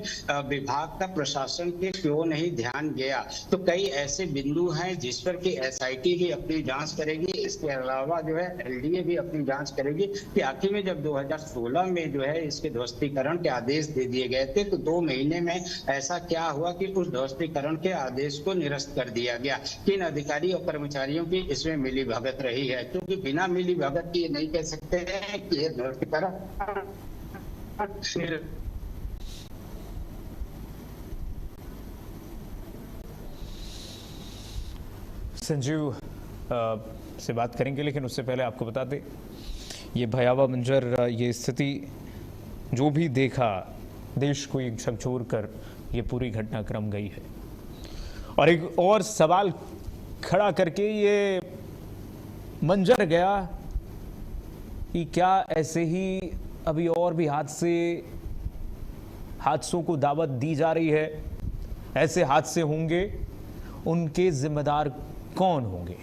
E: विभाग का प्रशासन के क्यों नहीं ध्यान गया। तो कई ऐसे बिंदु हैं जिस पर कि एसआईटी भी अपनी जांच करेगी। इसके अलावा जो है एलडीए भी अपनी जांच करेगी कि आखिर में जब 2016 में जो है इसके ध्वस्तीकरण के आदेश दे दिए गए थे तो 2 महीने में ऐसा क्या हुआ कि उस ध्वस्तीकरण के आदेश को निरस्त कर दिया गया। किन अधिकारी और कर्मचारियों की इसमें मिली भगत रही है, क्योंकि बिना मिली भगत की ये नहीं कह सकते हैं कि ये ध्वस्तीकरण।
A: संजीव से बात करेंगे, लेकिन उससे पहले आपको बता दें ये भयावह मंजर, ये स्थिति जो भी देखा, देश को एक झकझोर कर ये पूरी घटनाक्रम गई है। और एक और सवाल खड़ा करके ये मंजर गया कि क्या ऐसे ही अभी और भी हादसों को दावत दी जा रही है? ऐसे हादसे होंगे, उनके जिम्मेदार कौन होंगे?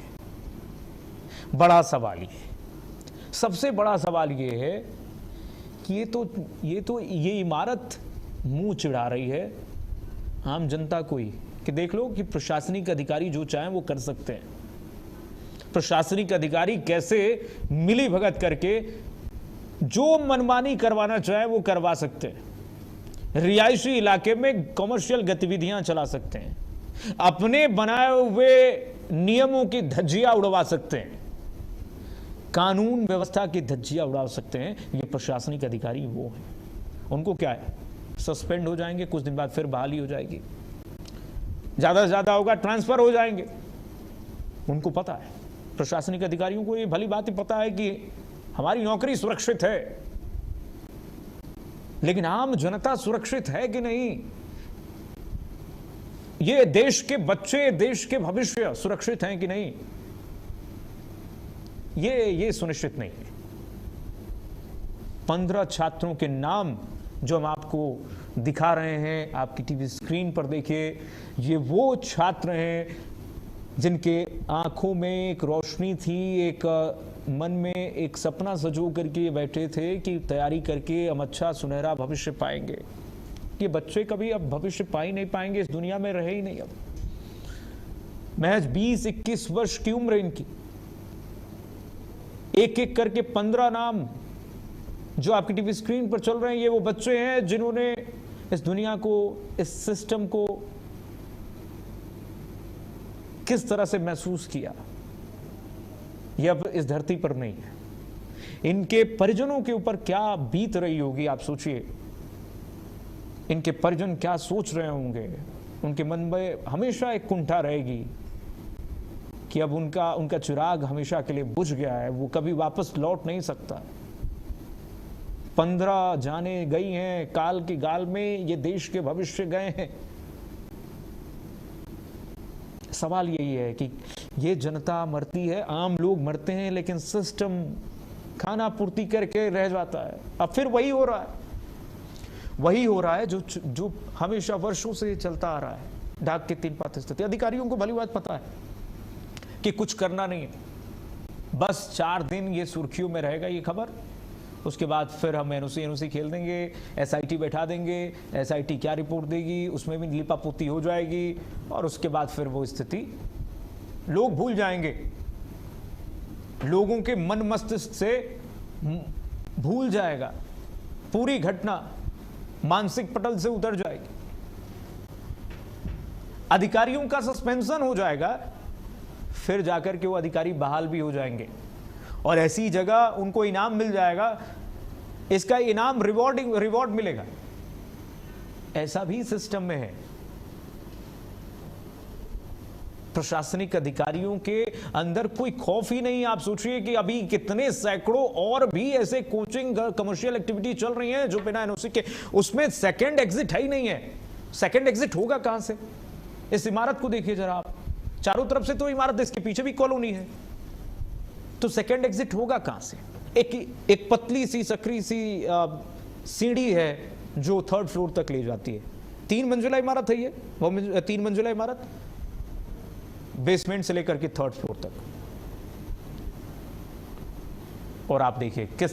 A: बड़ा सवाल ये, सबसे बड़ा सवाल ये है कि ये इमारत मुंह चिढ़ा रही है आम जनता को ही कि देख लो कि प्रशासनिक अधिकारी जो चाहें वो कर सकते हैं। प्रशासनिक अधिकारी कैसे मिली भगत करके जो मनमानी करवाना चाहे वो करवा सकते हैं। रिहायशी इलाके में कमर्शियल गतिविधियां चला सकते हैं, अपने बनाए हुए नियमों की धज्जियां उड़वा सकते हैं, कानून व्यवस्था की धज्जियां उड़ा सकते हैं। ये प्रशासनिक अधिकारी वो हैं। उनको क्या है, सस्पेंड हो जाएंगे, कुछ दिन बाद फिर बहाली हो जाएगी, ज्यादा से ज्यादा होगा ट्रांसफर हो जाएंगे। उनको पता है, प्रशासनिक अधिकारियों को ये भली बात ही पता है कि हमारी नौकरी सुरक्षित है, लेकिन आम जनता सुरक्षित है कि नहीं, ये देश के बच्चे, देश के भविष्य सुरक्षित हैं कि नहीं, ये सुनिश्चित नहीं है। 15 छात्रों के नाम जो हम आपको दिखा रहे हैं, आपकी टीवी स्क्रीन पर देखिए, ये वो छात्र हैं जिनके आंखों में एक रोशनी थी, एक मन में एक सपना सजो करके बैठे थे कि तैयारी करके हम अच्छा सुनहरा भविष्य पाएंगे। ये बच्चे कभी अब भविष्य पा ही नहीं पाएंगे, इस दुनिया में रहे ही नहीं। अब महज 20-21 वर्ष की उम्र इनकी, एक एक करके 15 नाम जो आपकी टीवी स्क्रीन पर चल रहे हैं, ये वो बच्चे हैं जिन्होंने इस दुनिया को, इस सिस्टम को किस तरह से महसूस किया। ये अब इस धरती पर नहीं है। इनके परिजनों के ऊपर क्या बीत रही होगी, आप सोचिए। इनके परिजन क्या सोच रहे होंगे। उनके मन में हमेशा एक कुंठा रहेगी कि अब उनका चिराग हमेशा के लिए बुझ गया है, वो कभी वापस लौट नहीं सकता। 15 जाने गई हैं, काल की गाल में ये देश के भविष्य गए हैं। सवाल यही है कि ये जनता मरती है, आम लोग मरते हैं, लेकिन सिस्टम खाना पूर्ति करके रह जाता है। अब फिर वही हो रहा है जो हमेशा वर्षों से चलता आ रहा है। डाक के 3 पात स्थिति। अधिकारियों को भली बात पता है कि कुछ करना नहीं है, बस 4 दिन ये सुर्खियों में रहेगा ये खबर, उसके बाद फिर हम एनओसी खेल देंगे, एसआईटी बैठा देंगे, एसआईटी क्या रिपोर्ट देगी उसमें भी लिपापोती हो जाएगी और उसके बाद फिर वो स्थिति लोग भूल जाएंगे, लोगों के मन मस्तिष्क से भूल जाएगा, पूरी घटना मानसिक पटल से उतर जाएगी, अधिकारियों का सस्पेंशन हो जाएगा, फिर जाकर के वो अधिकारी बहाल भी हो जाएंगे और ऐसी जगह उनको इनाम मिल जाएगा, इसका इनाम रिवॉर्ड मिलेगा। ऐसा भी सिस्टम में है। प्रशासनिक अधिकारियों के अंदर कोई खौफ ही नहीं। आप सोचिए कि अभी कितने सैकड़ों और भी ऐसे कोचिंग कमर्शियल एक्टिविटी चल रही हैं जो बिना एनओसी के, उसमें सेकंड एग्जिट है ही नहीं है। सेकंड एग्जिट होगा कहां से? इस इमारत को देखिए जरा आप, चारों तरफ से तो इमारत, इसके पीछे भी कॉलोनी है, तो सेकंड एग्जिट होगा कहां से? एक पतली सी सकरी सी सीढ़ी है जो 3rd फ्लोर तक ले जाती है। 3 मंजिला इमारत है ये, वो 3 मंजिला इमारत, बेसमेंट से लेकर के 3rd फ्लोर तक। और आप देखिए किस